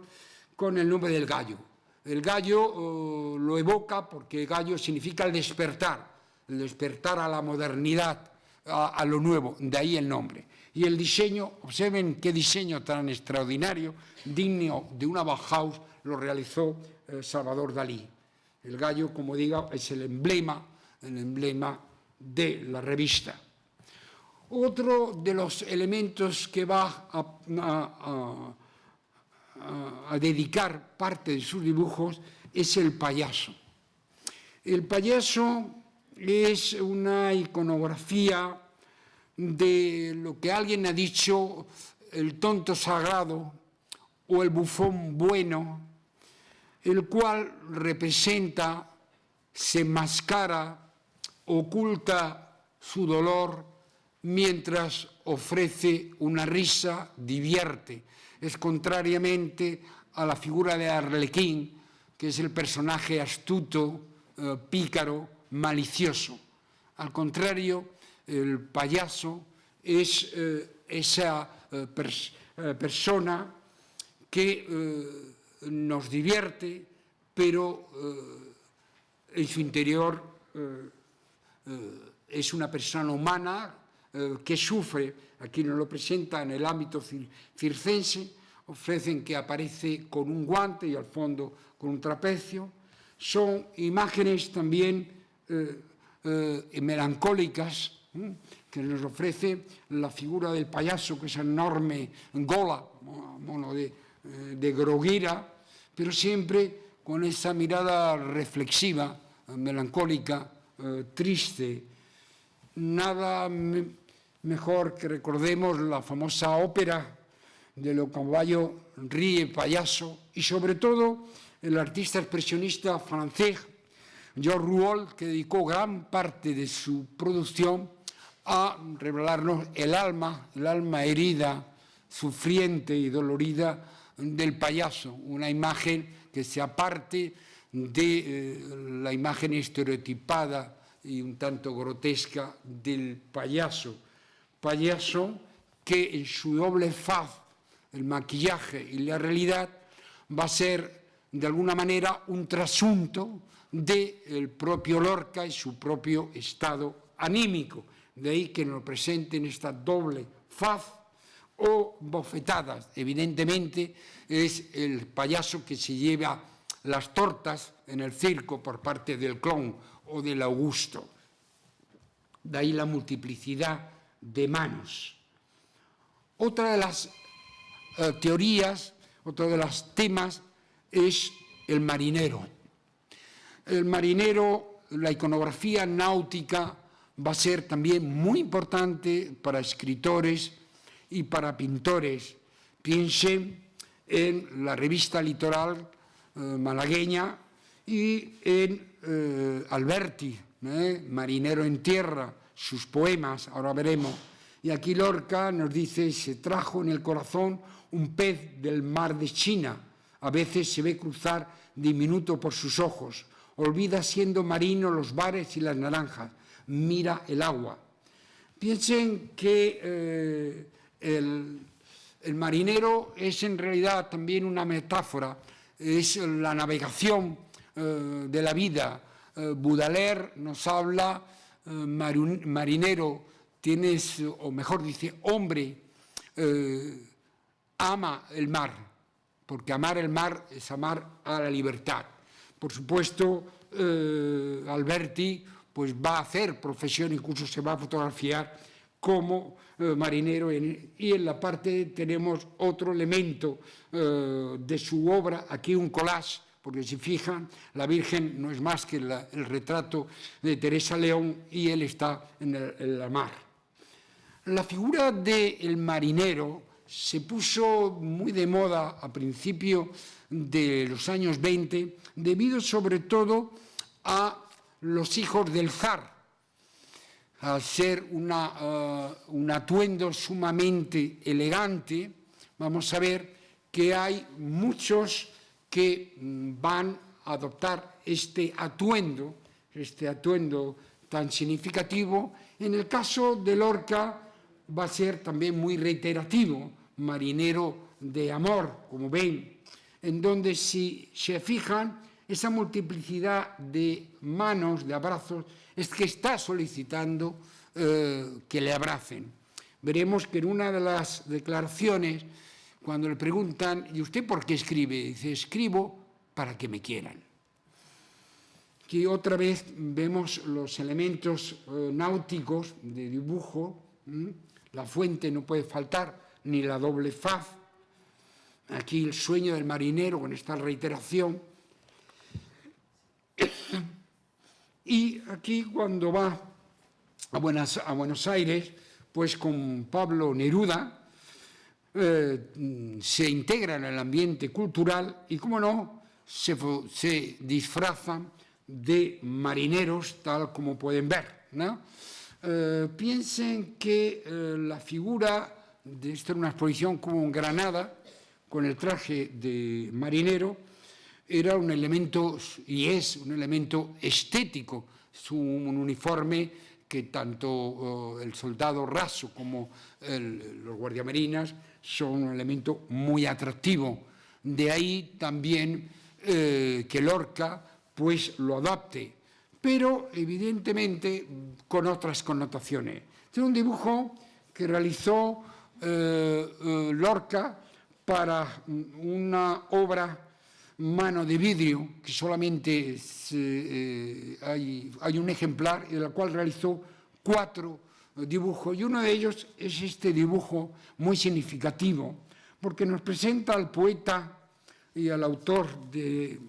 con el nombre del Gallo. El gallo lo evoca porque gallo significa el despertar a la modernidad, a lo nuevo, de ahí el nombre. Y el diseño, observen qué diseño tan extraordinario, digno de una Bauhaus, lo realizó Salvador Dalí. El gallo, como digo, es el emblema de la revista. Otro de los elementos que va a dedicar parte de sus dibujos es el payaso. El payaso es una iconografía de lo que alguien ha dicho, el tonto sagrado o el bufón bueno, el cual representa, se enmascara, oculta su dolor, mientras ofrece una risa, divierte. Es contrariamente a la figura de Arlequín, que es el personaje astuto, pícaro, malicioso. Al contrario, el payaso es esa persona que nos divierte, pero en su interior es una persona humana que sufre. Aquí nos lo presenta en el ámbito circense, ofrecen que aparece con un guante y al fondo con un trapecio. Son imágenes también melancólicas, que nos ofrece la figura del payaso, que es enorme gola, mono de Groguira, pero siempre con esa mirada reflexiva, melancólica, triste. Nada mejor que recordemos la famosa ópera de Lo Caballo ríe payaso, y sobre todo el artista expresionista francés Georges Rouault, que dedicó gran parte de su producción a revelarnos el alma herida, sufriente y dolorida del payaso, una imagen que se aparte de la imagen estereotipada y un tanto grotesca del payaso que en su doble faz, el maquillaje y la realidad, va a ser de alguna manera un trasunto del propio Lorca y su propio estado anímico. De ahí que nos presenten esta doble faz o bofetadas. Evidentemente es el payaso que se lleva las tortas en el circo por parte del clown o del Augusto. De ahí la multiplicidad de manos. Otra de las teorías, otro de los temas es el marinero. El marinero, la iconografía náutica va a ser también muy importante para escritores y para pintores. Piensen en la revista Litoral malagueña y en Alberti, Marinero en tierra, sus poemas, ahora veremos. Y aquí Lorca nos dice: se trajo en el corazón un pez del mar de China, a veces se ve cruzar diminuto por sus ojos, olvida siendo marino los bares y las naranjas, mira el agua. Piensen que el marinero es en realidad también una metáfora, es la navegación de la vida. Baudelaire nos habla, marinero, tienes, o mejor dice, hombre, ama el mar, porque amar el mar es amar a la libertad. Por supuesto, Alberti pues va a hacer profesión, incluso se va a fotografiar como marinero, y en la parte tenemos otro elemento de su obra, aquí un collage, porque si fijan, la Virgen no es más que el retrato de Teresa León y él está en la mar. La figura del marinero se puso muy de moda a principios de los años 20, debido sobre todo a los hijos del zar. Al ser un atuendo sumamente elegante, vamos a ver que hay muchos que van a adoptar este atuendo tan significativo. En el caso de Lorca va a ser también muy reiterativo, marinero de amor, como ven, en donde si se fijan, esa multiplicidad de manos, de abrazos, es que está solicitando que le abracen. Veremos que en una de las declaraciones, cuando le preguntan: ¿y usted por qué escribe? Dice: escribo para que me quieran. Aquí otra vez vemos los elementos náuticos de dibujo. La fuente no puede faltar, ni la doble faz. Aquí el sueño del marinero con esta reiteración. Y aquí, cuando va a Buenos Aires, pues con Pablo Neruda, se integra en el ambiente cultural y, como no, se disfrazan de marineros, tal como pueden ver, ¿no? Piensen que la figura de esta era una exposición como en Granada, con el traje de marinero, era un elemento, y es un elemento estético, es un uniforme que tanto el soldado raso como los guardiamarinas son un elemento muy atractivo. De ahí también que Lorca pues lo adapte, pero evidentemente con otras connotaciones. Este es un dibujo que realizó Lorca para una obra Mano de vidrio, que solamente hay un ejemplar, de la cual realizó 4 dibujos, y uno de ellos es este dibujo muy significativo, porque nos presenta al poeta y al autor de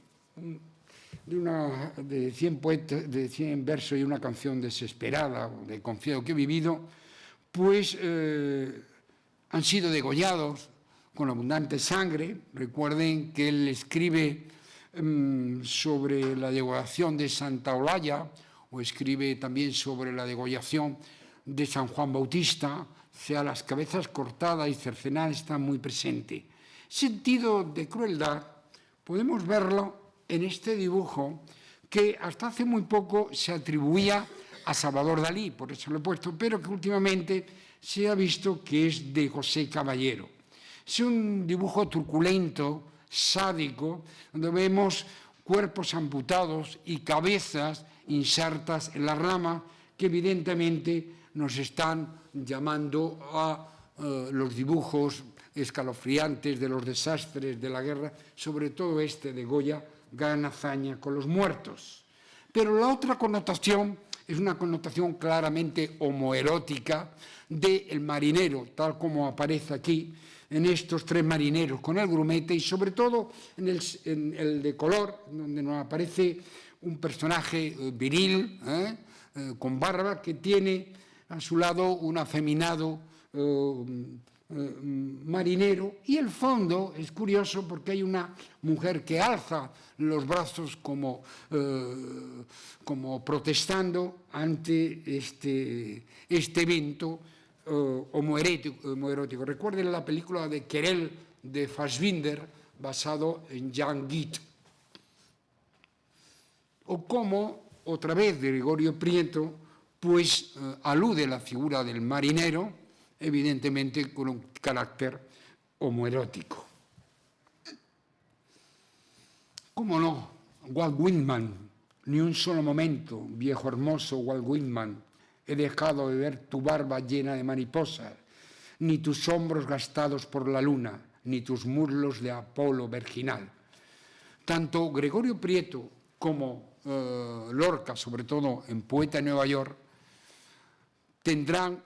100 poetas, de 100 versos y una canción desesperada, de Confío que he vivido, pues han sido degollados con abundante sangre. Recuerden que él escribe sobre la degollación de Santa Olalla, o escribe también sobre la degollación de San Juan Bautista, o sea, las cabezas cortadas y cercenadas están muy presentes. Sentido de crueldad podemos verlo en este dibujo que hasta hace muy poco se atribuía a Salvador Dalí, por eso lo he puesto, pero que últimamente se ha visto que es de José Caballero. Es un dibujo truculento, sádico, donde vemos cuerpos amputados y cabezas insertas en la rama, que evidentemente nos están llamando a los dibujos escalofriantes de los desastres de la guerra, sobre todo este de Goya, gran hazaña con los muertos. Pero la otra connotación es una connotación claramente homoerótica del marinero, tal como aparece aquí, en estos 3 marineros con el grumete, y sobre todo en el de color, donde nos aparece un personaje viril, con barba, que tiene a su lado un afeminado marinero, y el fondo es curioso porque hay una mujer que alza los brazos como protestando ante este evento homoerótico. Recuerden la película de Querelle de Fassbinder, basado en Jan Guit. O como, otra vez, de Gregorio Prieto, pues alude a la figura del marinero, evidentemente con un carácter homoerótico. ¿Cómo no? Walt Whitman, ni un solo momento, viejo hermoso Walt Whitman, he dejado de ver tu barba llena de mariposas, ni tus hombros gastados por la luna, ni tus muslos de Apolo virginal. Tanto Gregorio Prieto como Lorca, sobre todo en Poeta de Nueva York, tendrán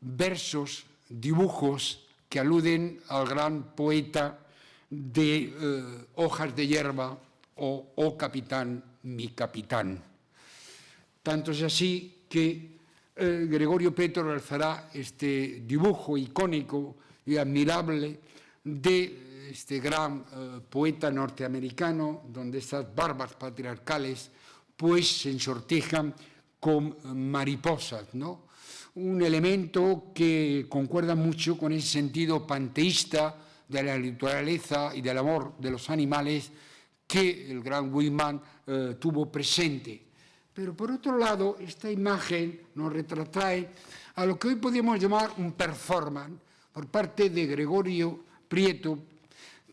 versos, dibujos que aluden al gran poeta de Hojas de hierba o Oh capitán, mi capitán. Tanto es así que Gregorio Prieto realizará este dibujo icónico y admirable de este gran poeta norteamericano, donde estas barbas patriarcales pues se ensortejan con mariposas, ¿no? Un elemento que concuerda mucho con ese sentido panteísta de la naturaleza y del amor de los animales que el gran Whitman tuvo presente. Pero por otro lado, esta imagen nos retrotrae a lo que hoy podríamos llamar un performance por parte de Gregorio Prieto,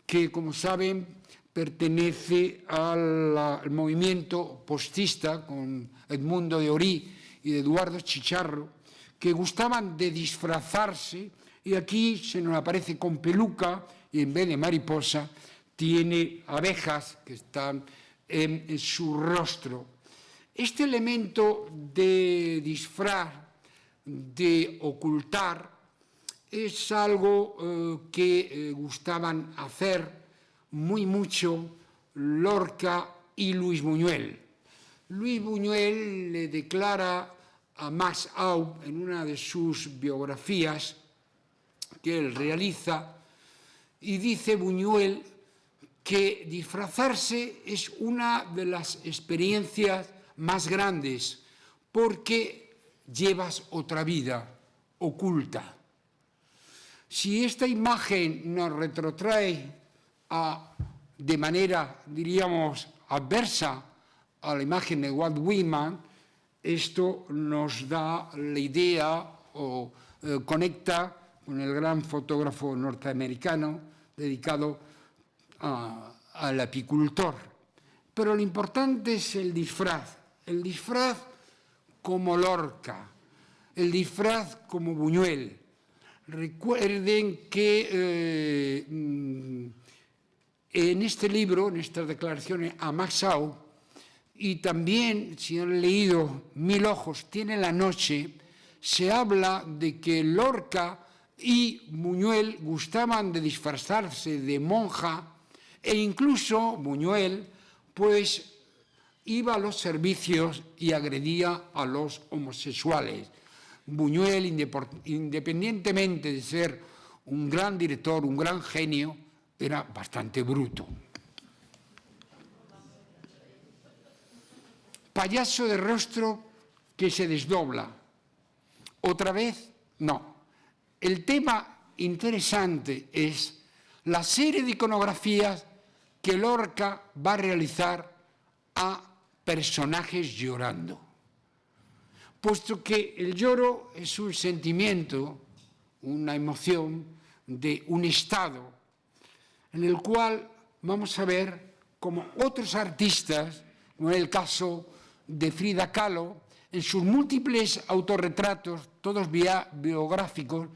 que, como saben, pertenece al movimiento postista con Edmundo de Orí y de Eduardo Chicharro, que gustaban de disfrazarse, y aquí se nos aparece con peluca y en vez de mariposa tiene abejas que están en su rostro. Este elemento de disfraz, de ocultar, es algo que gustaban hacer muy mucho Lorca y Luis Buñuel. Luis Buñuel le declara a Max Aub en una de sus biografías que él realiza, y dice Buñuel que disfrazarse es una de las experiencias más grandes porque llevas otra vida oculta. Si esta imagen nos retrotrae de manera, diríamos, adversa a la imagen de Walt Whitman, esto nos da la idea o conecta con el gran fotógrafo norteamericano dedicado al apicultor. Pero lo importante es el disfraz como Lorca, el disfraz como Buñuel. Recuerden que en este libro, en estas declaraciones a Max Aub, y también, si han leído Mil ojos tiene la noche, se habla de que Lorca y Buñuel gustaban de disfrazarse de monja, e incluso Buñuel pues iba a los servicios y agredía a los homosexuales. Buñuel, independientemente de ser un gran director, un gran genio, era bastante bruto. Payaso de rostro que se desdobla. ¿Otra vez? No. El tema interesante es la serie de iconografías que Lorca va a realizar a personajes llorando. Puesto que el lloro es un sentimiento, una emoción de un estado en el cual vamos a ver como otros artistas, como en el caso de Frida Kahlo, en sus múltiples autorretratos, todos biográficos,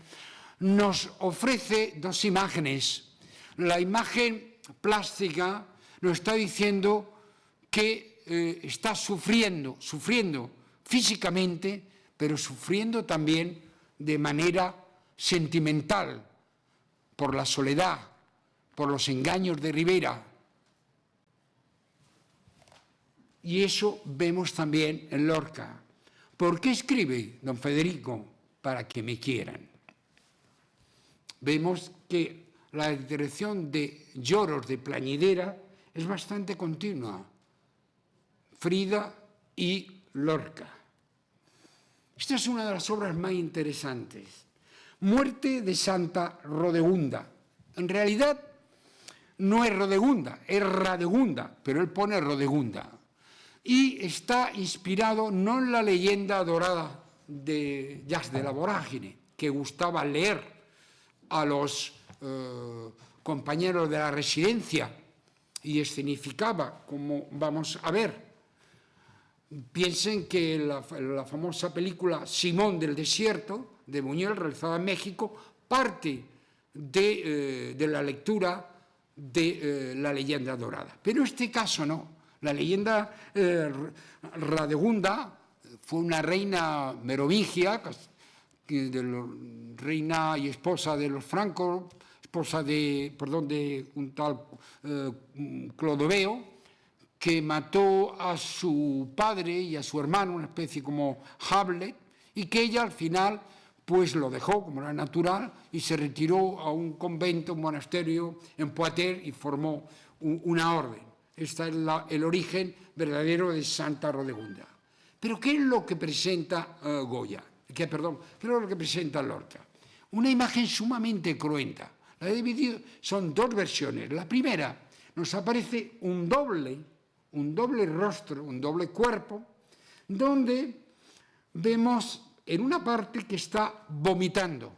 nos ofrece dos imágenes. La imagen plástica nos está diciendo que está sufriendo físicamente, pero sufriendo también de manera sentimental, por la soledad, por los engaños de Rivera. Y eso vemos también en Lorca. ¿Por qué escribe don Federico? Para que me quieran. Vemos que la dirección de lloros de plañidera es bastante continua. Frida y Lorca. Esta es una de las obras más interesantes. Muerte de Santa Rodegunda. En realidad no es Rodegunda, es Radegunda, pero él pone Rodegunda. Y está inspirado no en la leyenda dorada de Jacques de la Vorágine, que gustaba leer a los compañeros de la residencia y escenificaba, como vamos a ver. Piensen que la famosa película Simón del Desierto, de Buñuel, realizada en México, parte de la lectura de la leyenda dorada. Pero en este caso no. La leyenda Radegunda fue una reina merovingia, reina y esposa de los francos, esposa de un tal Clodoveo, que mató a su padre y a su hermano, una especie como Hamlet, y que ella al final pues lo dejó, como era natural, y se retiró a un convento, un monasterio en Poitiers y formó una orden. Este es el origen verdadero de Santa Rodegunda. Pero ¿qué es lo que presenta Goya? ¿Qué es lo que presenta Lorca? Una imagen sumamente cruenta. La he dividido, son dos versiones. La primera, nos aparece un doble rostro, un doble cuerpo, donde vemos en una parte que está vomitando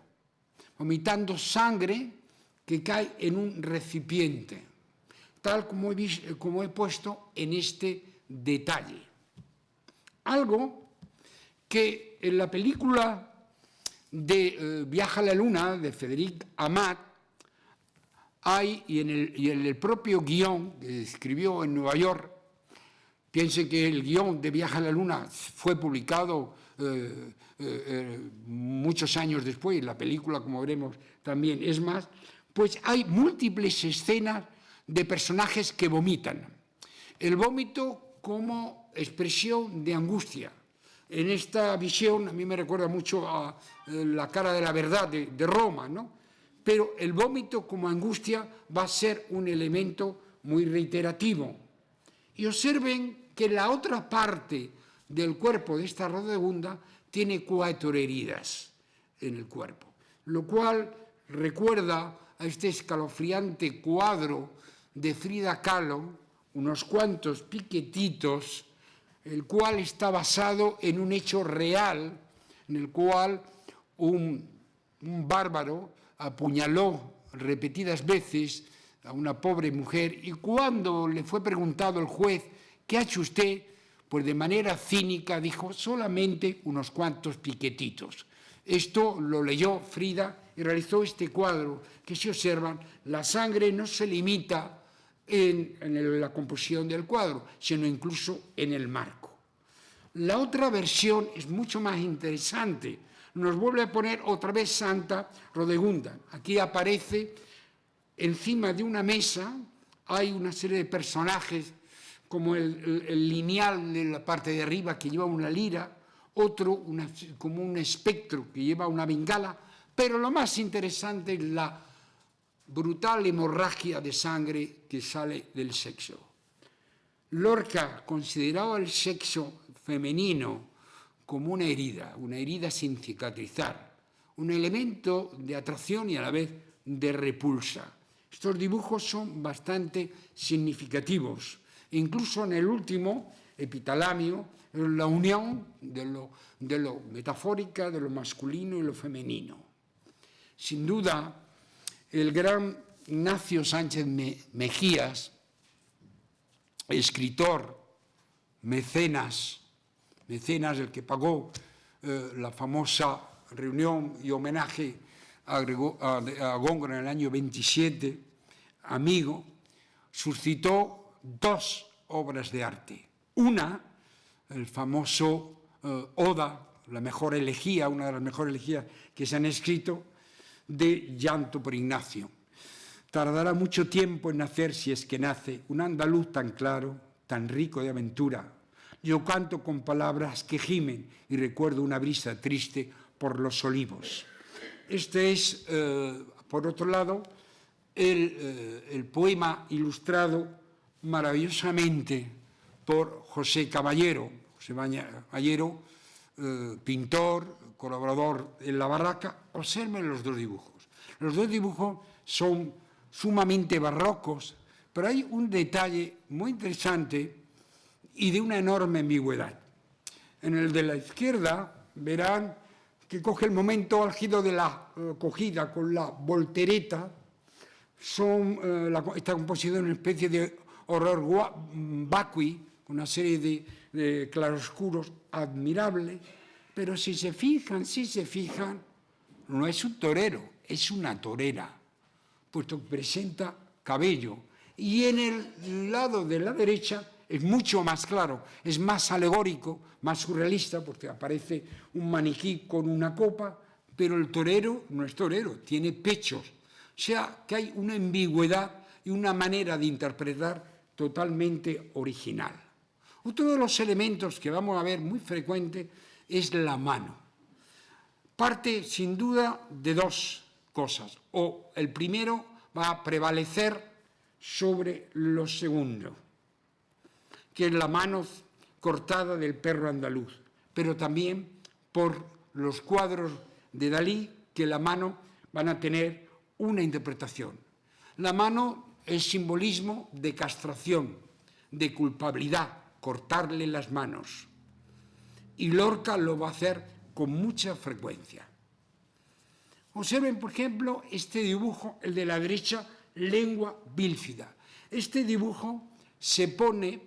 sangre que cae en un recipiente, tal como he puesto en este detalle. Algo que en la película de Viaje a la Luna, de Frédéric Amat, hay, y en el propio guión que escribió en Nueva York. Piensen que el guión de Viaje a la Luna fue publicado muchos años después, la película, como veremos, también es más, pues hay múltiples escenas de personajes que vomitan. El vómito como expresión de angustia, En esta visión, a mí me recuerda mucho a la cara de la verdad de Roma, ¿no? Pero el vómito como angustia va a ser un elemento muy reiterativo. Y observen que la otra parte del cuerpo de esta Rodegunda tiene 4 heridas en el cuerpo, lo cual recuerda a este escalofriante cuadro de Frida Kahlo, unos cuantos piquetitos, el cual está basado en un hecho real, en el cual un bárbaro apuñaló repetidas veces a una pobre mujer, y cuando le fue preguntado el juez, ¿qué ha hecho usted?, pues de manera cínica dijo, solamente unos cuantos piquetitos. Esto lo leyó Frida y realizó este cuadro, que si observan, la sangre no se limita en la composición del cuadro, sino incluso en el marco. La otra versión es mucho más interesante. Nos vuelve a poner otra vez Santa Rodegunda. Aquí aparece encima de una mesa, hay una serie de personajes, como el lineal de la parte de arriba que lleva una lira, otro como un espectro que lleva una bengala, pero lo más interesante es la brutal hemorragia de sangre que sale del sexo. Lorca consideraba el sexo femenino como una herida sin cicatrizar, un elemento de atracción y a la vez de repulsa. Estos dibujos son bastante significativos. Incluso en el último, Epitalamio, la unión de lo metafórica, de lo masculino y lo femenino. Sin duda, el gran Ignacio Sánchez Mejías, escritor, mecenas, el que pagó la famosa reunión y homenaje a Góngora en el año 27, amigo, suscitó 2 obras de arte. Una, el famoso Oda, la mejor elegía, una de las mejores elegías que se han escrito, de Llanto por Ignacio. Tardará mucho tiempo en nacer, si es que nace, un andaluz tan claro, tan rico de aventura. Yo canto con palabras que gimen y recuerdo una brisa triste por los olivos. Este es, por otro lado, el poema ilustrado maravillosamente por José Caballero. José Caballero, pintor, colaborador en La Barraca. Observen los 2 dibujos. Los 2 dibujos son sumamente barrocos, pero hay un detalle muy interesante y de una enorme ambigüedad. En el de la izquierda verán que coge el momento álgido de la cogida con la voltereta. Esta composición es una especie de horror vacui, una serie de claroscuros admirables, pero si se fijan, no es un torero, es una torera, puesto que presenta cabello. Y en el lado de la derecha es mucho más claro, es más alegórico, más surrealista, porque aparece un maniquí con una copa, pero el torero no es torero, tiene pechos. O sea, que hay una ambigüedad y una manera de interpretar totalmente original. Otro de los elementos que vamos a ver muy frecuente es la mano. Parte, sin duda, de 2 cosas. O el primero va a prevalecer sobre lo segundo, que es la mano cortada del perro andaluz, pero también por los cuadros de Dalí, que la mano van a tener una interpretación. La mano es simbolismo de castración, de culpabilidad, cortarle las manos. Y Lorca lo va a hacer con mucha frecuencia. Observen, por ejemplo, este dibujo, el de la derecha, lengua bílfida. Este dibujo se pone,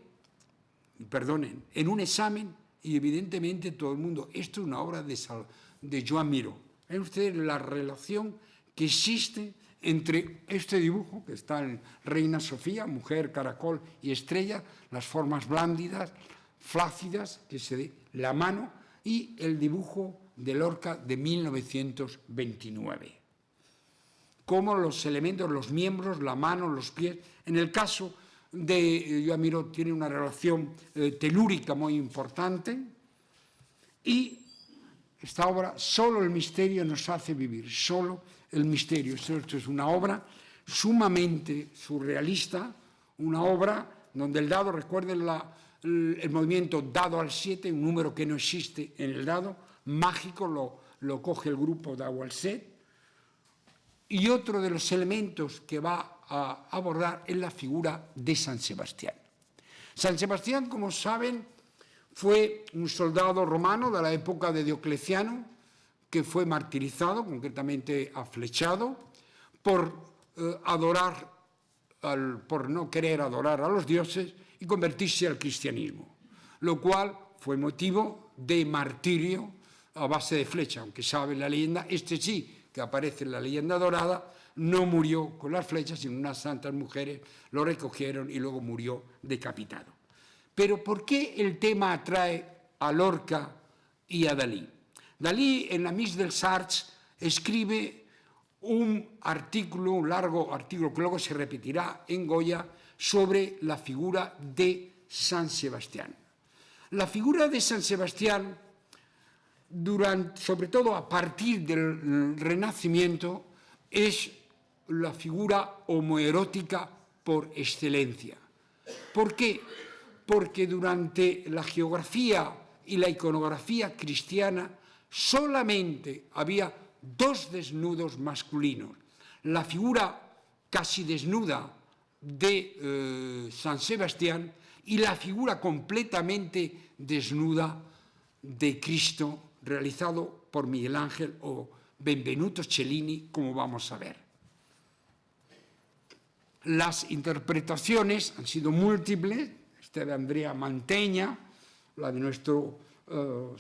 perdonen, en un examen y evidentemente todo el mundo, esto es una obra de Joan Miró. Ven ustedes la relación que existe entre este dibujo, que está en Reina Sofía, mujer, caracol y estrella, las formas blándidas, flácidas, que se de la mano, y el dibujo de Lorca de 1929. Cómo los elementos, los miembros, la mano, los pies, en el caso de Joan Miró tiene una relación telúrica muy importante, Y esta obra, solo el misterio nos hace vivir, solo el misterio. Esto es una obra sumamente surrealista, una obra donde el dado, recuerden el movimiento dado al 7, un número que no existe en el dado, mágico, lo coge el grupo dado al 7, y otro de los elementos que va a abordar es la figura de San Sebastián. San Sebastián, como saben, fue un soldado romano de la época de Diocleciano que fue martirizado, concretamente aflechado, por no querer adorar a los dioses y convertirse al cristianismo, lo cual fue motivo de martirio a base de flecha, aunque sabe la leyenda, sí, que aparece en la leyenda dorada, no murió con las flechas, sino unas santas mujeres lo recogieron y luego murió decapitado. Pero ¿por qué el tema atrae a Lorca y a Dalí? Dalí, en la Mise dels Arts, escribe un largo artículo que luego se repetirá en Goya, sobre la figura de San Sebastián. La figura de San Sebastián, sobre todo a partir del Renacimiento, es la figura homoerótica por excelencia. ¿Por qué? Porque durante la geografía y la iconografía cristiana solamente había dos desnudos masculinos. La figura casi desnuda de San Sebastián y la figura completamente desnuda de Cristo, realizado por Miguel Ángel o Benvenuto Cellini, como vamos a ver. Las interpretaciones han sido múltiples, esta de Andrea Mantegna, la de nuestro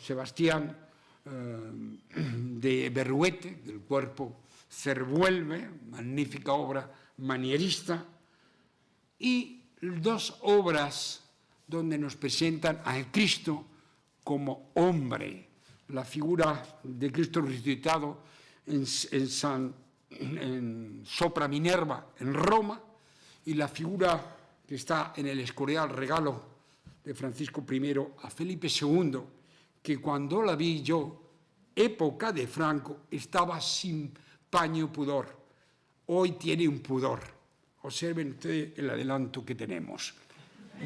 Sebastián de Berruete, del cuerpo Cervuelve, magnífica obra manierista, y dos obras donde nos presentan a Cristo como hombre, la figura de Cristo resucitado en Sopra Minerva, en Roma, y la figura que está en el Escorial, regalo de Francisco I a Felipe II, que cuando la vi yo, época de Franco, estaba sin paño pudor. Hoy tiene un pudor. Observen ustedes el adelanto que tenemos.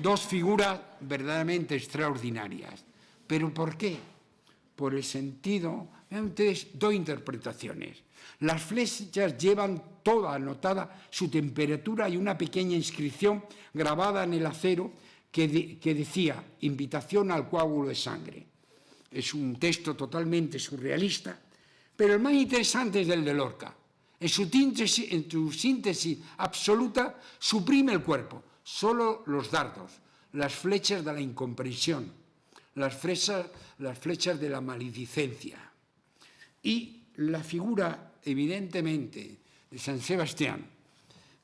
Dos figuras verdaderamente extraordinarias. ¿Pero por qué? Por el sentido, vean ustedes, dos interpretaciones. Las flechas llevan toda anotada su temperatura y una pequeña inscripción grabada en el acero que decía, invitación al coágulo de sangre. Es un texto totalmente surrealista, pero el más interesante es el de Lorca. En su síntesis absoluta suprime el cuerpo, solo los dardos, las flechas de la incomprensión, las flechas de la maledicencia. Y la figura, evidentemente, de San Sebastián,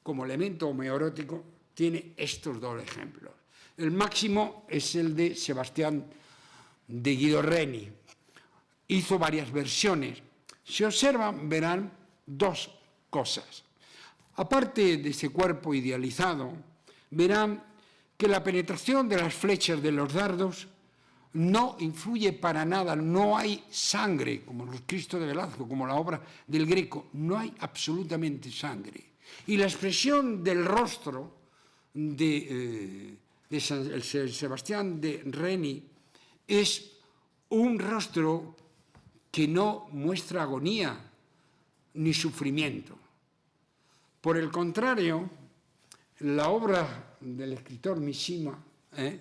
como elemento homoerótico, tiene estos dos ejemplos. El máximo es el de Sebastián de Guido Reni. Hizo varias versiones. Si observan, verán dos cosas. Aparte de ese cuerpo idealizado, verán que la penetración de las flechas de los dardos no influye para nada, no hay sangre, como los Cristo de Velázquez, como la obra del Greco, no hay absolutamente sangre. Y la expresión del rostro de Sebastián de Reni es un rostro que no muestra agonía ni sufrimiento. Por el contrario, la obra del escritor Mishima, el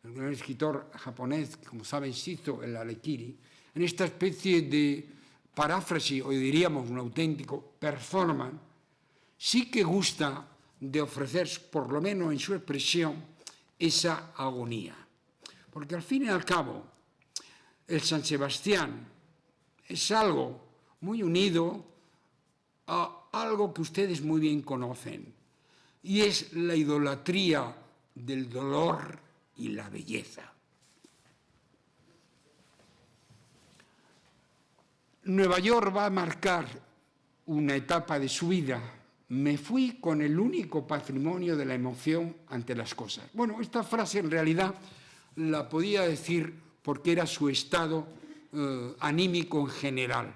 gran escritor japonés, como saben, hizo el Harakiri, en esta especie de paráfrasis, o diríamos un auténtico performance, sí que gusta de ofrecer, por lo menos en su expresión, esa agonía. Porque al fin y al cabo, el San Sebastián es algo muy unido a algo que ustedes muy bien conocen, y es la idolatría del dolor y la belleza. Nueva York va a marcar una etapa de su vida. Me fui con el único patrimonio de la emoción ante las cosas. Bueno, esta frase en realidad la podía decir porque era su estado anímico en general.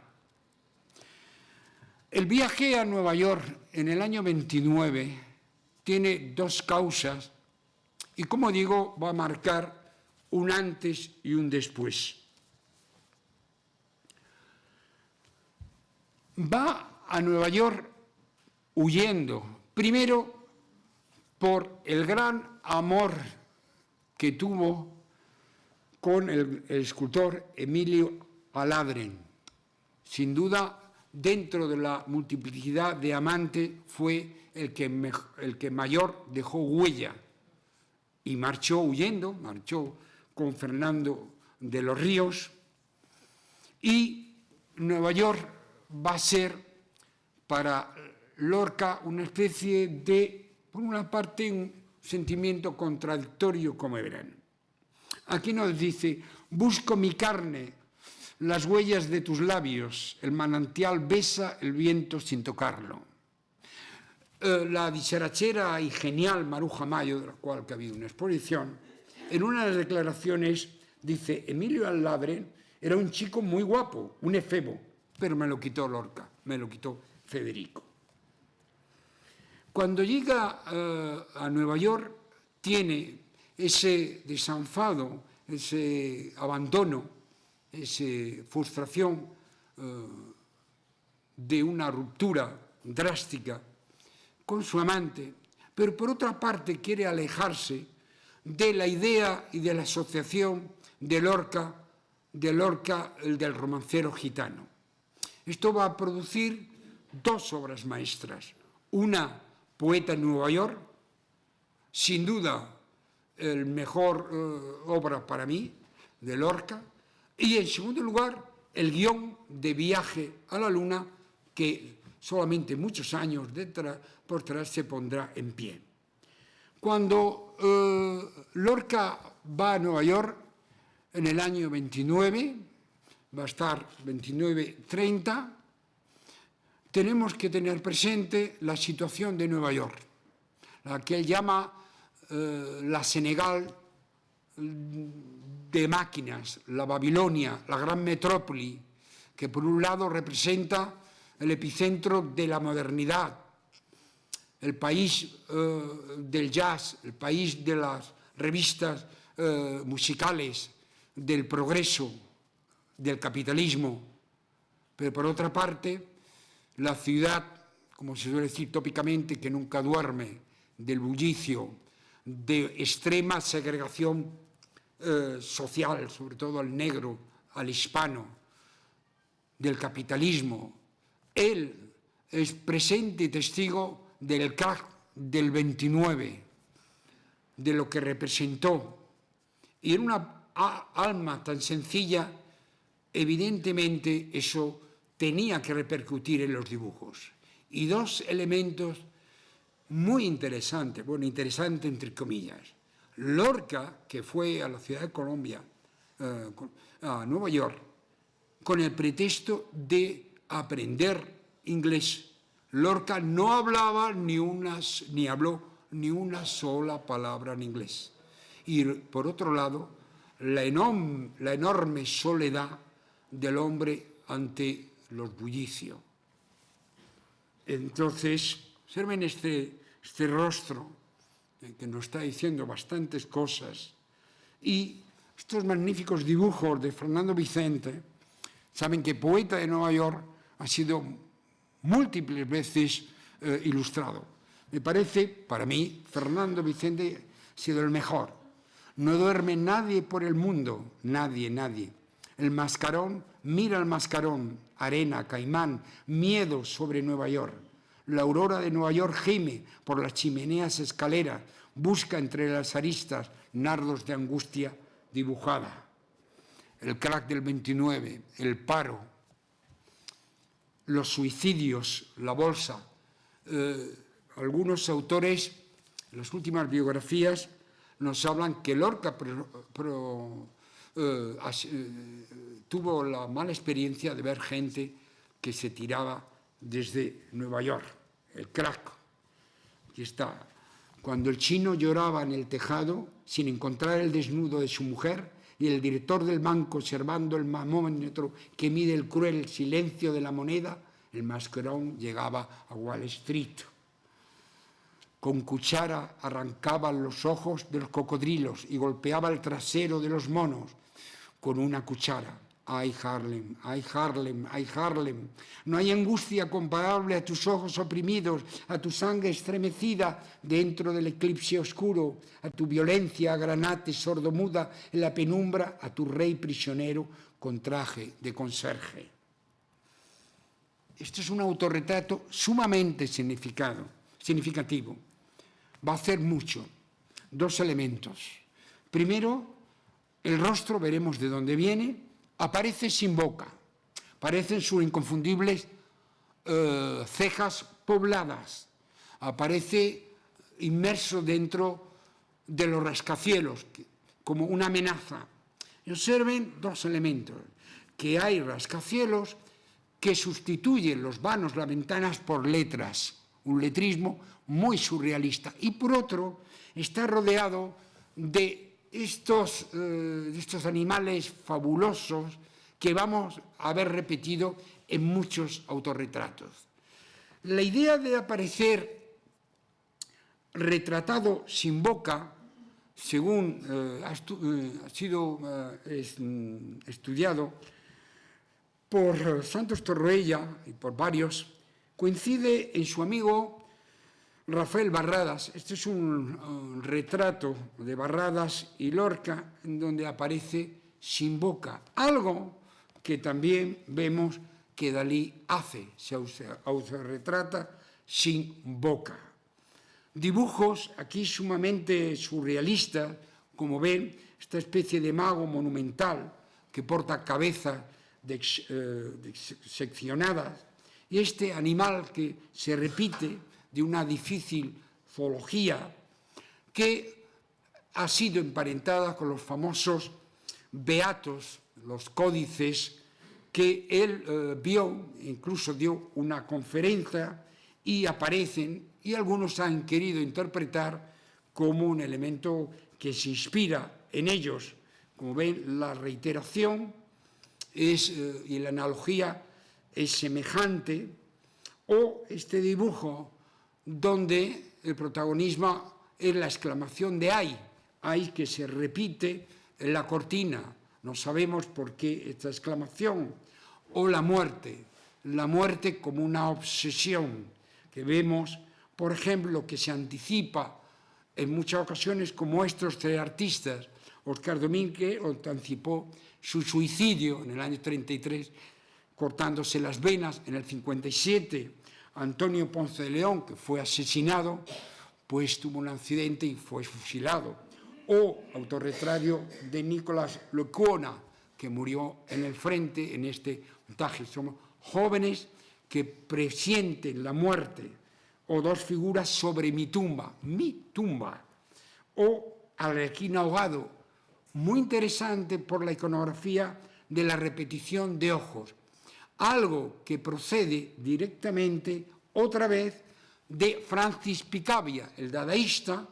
El viaje a Nueva York en el año 29 tiene dos causas y, como digo, va a marcar un antes y un después. Va a Nueva York huyendo, primero por el gran amor que tuvo con el escultor Emilio Aladren. Sin duda, dentro de la multiplicidad de amantes, fue el que mayor dejó huella y marchó huyendo, marchó con Fernando de los Ríos, y Nueva York va a ser para Lorca una especie de, por una parte, un sentimiento contradictorio, como verán. Aquí nos dice: busco mi carne, las huellas de tus labios, el manantial besa el viento sin tocarlo. La dicharachera y genial Maruja Mayo, de la cual que ha habido una exposición, en una de las declaraciones dice: Emilio Aladren era un chico muy guapo, un efebo, pero me lo quitó Lorca, me lo quitó Federico. Cuando llega a Nueva York, tiene ese desenfado, ese abandono, esa frustración de una ruptura drástica con su amante, pero por otra parte quiere alejarse de la idea y de la asociación de Lorca, el del romancero gitano. Esto va a producir dos obras maestras: una, Poeta en Nueva York, sin duda el mejor obra para mí de Lorca, y en segundo lugar el guión de Viaje a la Luna, que solamente muchos años por detrás se pondrá en pie. Cuando Lorca va a Nueva York en el año 29, va a estar 29-30, tenemos que tener presente la situación de Nueva York, la que él llama la Senegal de máquinas, la Babilonia, la gran metrópoli, que por un lado representa el epicentro de la modernidad, el país del jazz, el país de las revistas musicales, del progreso, del capitalismo, pero por otra parte la ciudad, como se suele decir tópicamente, que nunca duerme, del bullicio, de extrema segregación social, sobre todo al negro, al hispano, del capitalismo. Él es presente y testigo del crack del 29, de lo que representó. Y en una alma tan sencilla, evidentemente eso tenía que repercutir en los dibujos. Y dos elementos muy interesantes, bueno, interesante entre comillas. Lorca, que fue a la ciudad de Colombia, a Nueva York, con el pretexto de aprender inglés. Lorca no hablaba ni habló ni una sola palabra en inglés. Y por otro lado, la enorme soledad del hombre ante los bullicios. Entonces, observen este rostro que nos está diciendo bastantes cosas, y estos magníficos dibujos de Fernando Vicente. Saben que Poeta de Nueva York ha sido múltiples veces ilustrado. Me parece, para mí, Fernando Vicente ha sido el mejor. No duerme nadie por el mundo, nadie. El mascarón, mira el mascarón, arena, caimán, miedo sobre Nueva York. La aurora de Nueva York gime por las chimeneas escaleras, busca entre las aristas nardos de angustia dibujada. El crack del 29, el paro, los suicidios, la bolsa. Algunos autores, en las últimas biografías, nos hablan que Lorca tuvo la mala experiencia de ver gente que se tiraba desde Nueva York, el crack. Aquí está. Cuando el chino lloraba en el tejado sin encontrar el desnudo de su mujer, y el director del banco observando el mamómetro que mide el cruel silencio de la moneda, el mascarón llegaba a Wall Street. Con cuchara arrancaba los ojos de los cocodrilos y golpeaba el trasero de los monos con una cuchara. ¡Ay, Harlem! ¡Ay, Harlem! ¡Ay, Harlem! No hay angustia comparable a tus ojos oprimidos, a tu sangre estremecida dentro del eclipse oscuro, a tu violencia granate sordomuda en la penumbra, a tu rey prisionero con traje de conserje. Esto es un autorretrato sumamente significativo. Va a hacer mucho. Dos elementos. Primero, el rostro, veremos de dónde viene, aparece sin boca. Aparecen sus inconfundibles cejas pobladas. Aparece inmerso dentro de los rascacielos, como una amenaza. Y observen dos elementos. Que hay rascacielos que sustituyen los vanos, las ventanas, por letras. Un letrismo muy surrealista. Y por otro, está rodeado de estos animales fabulosos que vamos a ver repetido en muchos autorretratos. La idea de aparecer retratado sin boca, según ha sido estudiado por Santos Torroella y por varios, coincide en su amigo Rafael Barradas. Este es un retrato de Barradas y Lorca en donde aparece sin boca, algo que también vemos que Dalí hace, se autorretrata sin boca. Dibujos aquí sumamente surrealistas, como ven, esta especie de mago monumental que porta cabezas seccionadas, y este animal que se repite de una difícil zoología que ha sido emparentada con los famosos beatos, los códices que él vio, incluso dio una conferencia y aparecen, y algunos han querido interpretar como un elemento que se inspira en ellos. Como ven, la reiteración y la analogía es semejante, o este dibujo donde el protagonismo es la exclamación de ¡ay!, que se repite en la cortina, no sabemos por qué esta exclamación, o la muerte como una obsesión, que vemos, por ejemplo, que se anticipa en muchas ocasiones, como estos tres artistas. Oscar Domínguez anticipó su suicidio en el año 33, cortándose las venas. En el 57, Antonio Ponce de León, que fue asesinado, pues tuvo un accidente y fue fusilado. O autorretrato de Nicolas Lecuona, que murió en el frente en este montaje. Somos jóvenes que presienten la muerte. O dos figuras sobre mi tumba. O Arlequín ahogado, muy interesante por la iconografía de la repetición de ojos. Algo que procede directamente, otra vez, de Francis Picabia, el dadaísta,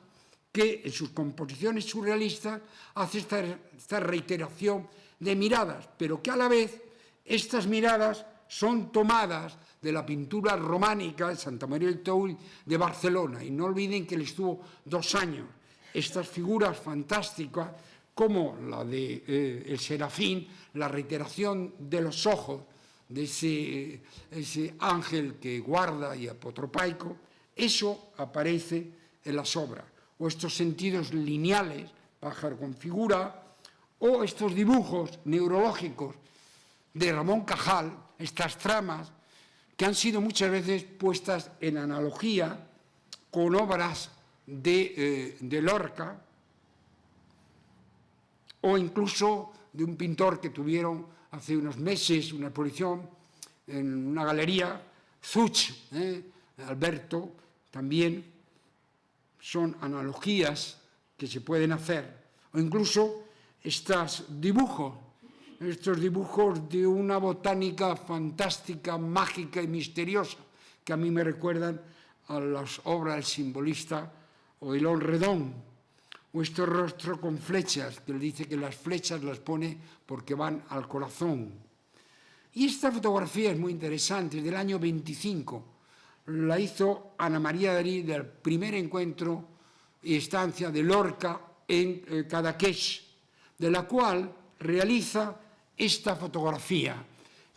que en sus composiciones surrealistas hace esta reiteración de miradas, pero que a la vez estas miradas son tomadas de la pintura románica de Santa María del Taúl de Barcelona. Y no olviden que él estuvo 2 años. Estas figuras fantásticas, como la de el serafín, la reiteración de los ojos, de ese ángel que guarda y apotropaico, eso aparece en las obras. O estos sentidos lineales, pájaro con figura, o estos dibujos neurológicos de Ramón Cajal, estas tramas que han sido muchas veces puestas en analogía con obras de Lorca, o incluso de un pintor que tuvieron hace unos meses una exposición en una galería, Zuch, Alberto, también son analogías que se pueden hacer, o incluso estos dibujos de una botánica fantástica, mágica y misteriosa, que a mí me recuerdan a las obras del simbolista Odilon Redón, vuestro rostro con flechas, que él dice que las flechas las pone porque van al corazón. Y esta fotografía es muy interesante, es del año 25, la hizo Ana María Darí del primer encuentro y estancia de Lorca en Cadaqués, de la cual realiza esta fotografía.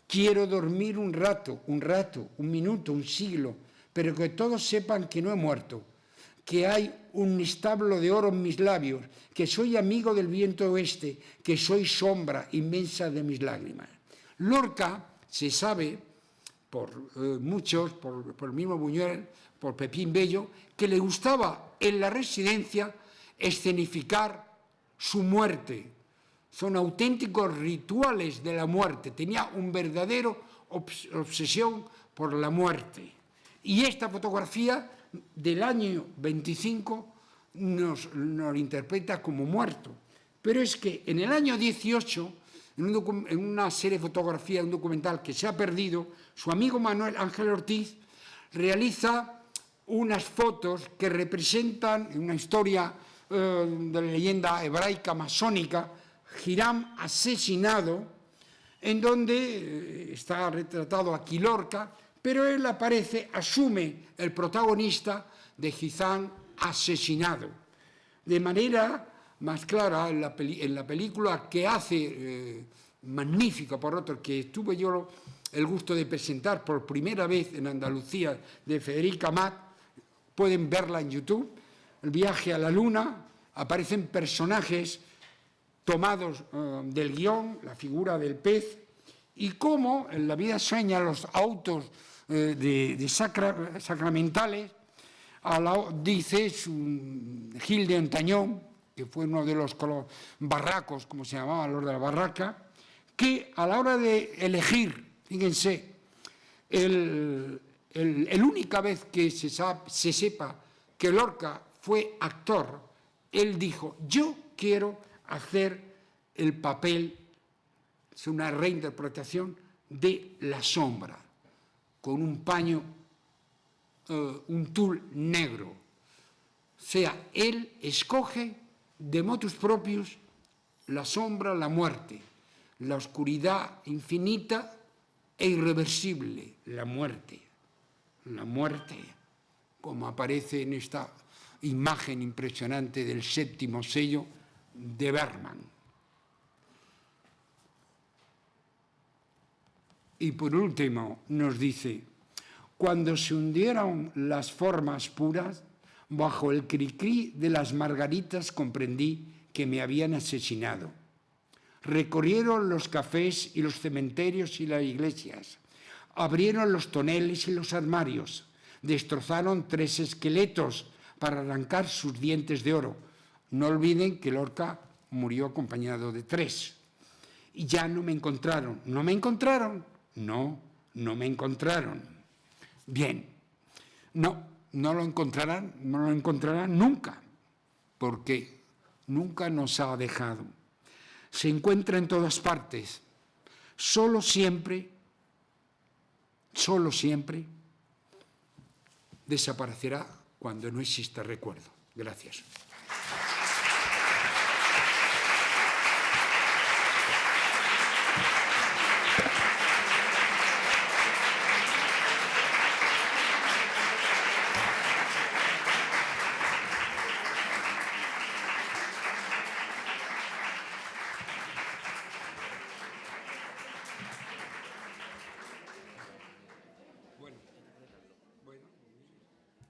Quiero dormir un rato, un minuto, un siglo, pero que todos sepan que no he muerto, que hay un establo de oro en mis labios, que soy amigo del viento oeste, que soy sombra inmensa de mis lágrimas. Lorca se sabe por muchos, por el mismo Buñuel, por Pepín Bello, que le gustaba en la residencia escenificar su muerte. Son auténticos rituales de la muerte. Tenía un verdadero obsesión por la muerte. Y esta fotografía del año 25 nos interpreta como muerto. Pero es que en el año 18, en una serie de fotografías, un documental que se ha perdido, su amigo Manuel Ángel Ortiz realiza unas fotos que representan una historia de la leyenda hebraica masónica, Hiram asesinado, en donde está retratado aquí Lorca, pero él aparece, asume el protagonista de Hiram asesinado. De manera más clara, en la película que hace, magnífica por otro, que tuve yo el gusto de presentar por primera vez en Andalucía, de Federica Amat, pueden verla en YouTube, El viaje a la luna, aparecen personajes tomados del guión, la figura del pez, y cómo en la vida sueña los autos sacramentales, dice Gil de Ontañón, que fue uno de los barracos, como se llamaba, los de la barraca, que a la hora de elegir, fíjense, la única vez que se sepa que Lorca fue actor, él dijo, yo quiero hacer el papel, es una reinterpretación de la sombra, con un paño, un tul negro. O sea, él escoge de motus propios la sombra, la muerte, la oscuridad infinita e irreversible, la muerte, como aparece en esta imagen impresionante del séptimo sello de Bergman. Y por último nos dice, cuando se hundieron las formas puras, bajo el cri-cri de las margaritas comprendí que me habían asesinado. Recorrieron los cafés y los cementerios y las iglesias, abrieron los toneles y los armarios, destrozaron 3 esqueletos para arrancar sus dientes de oro. No olviden que Lorca murió acompañado de 3. Y ya no me encontraron. ¿No me encontraron? No, no me encontraron. Bien, no lo encontrarán nunca, porque nunca nos ha dejado. Se encuentra en todas partes. Solo siempre desaparecerá cuando no exista recuerdo. Gracias.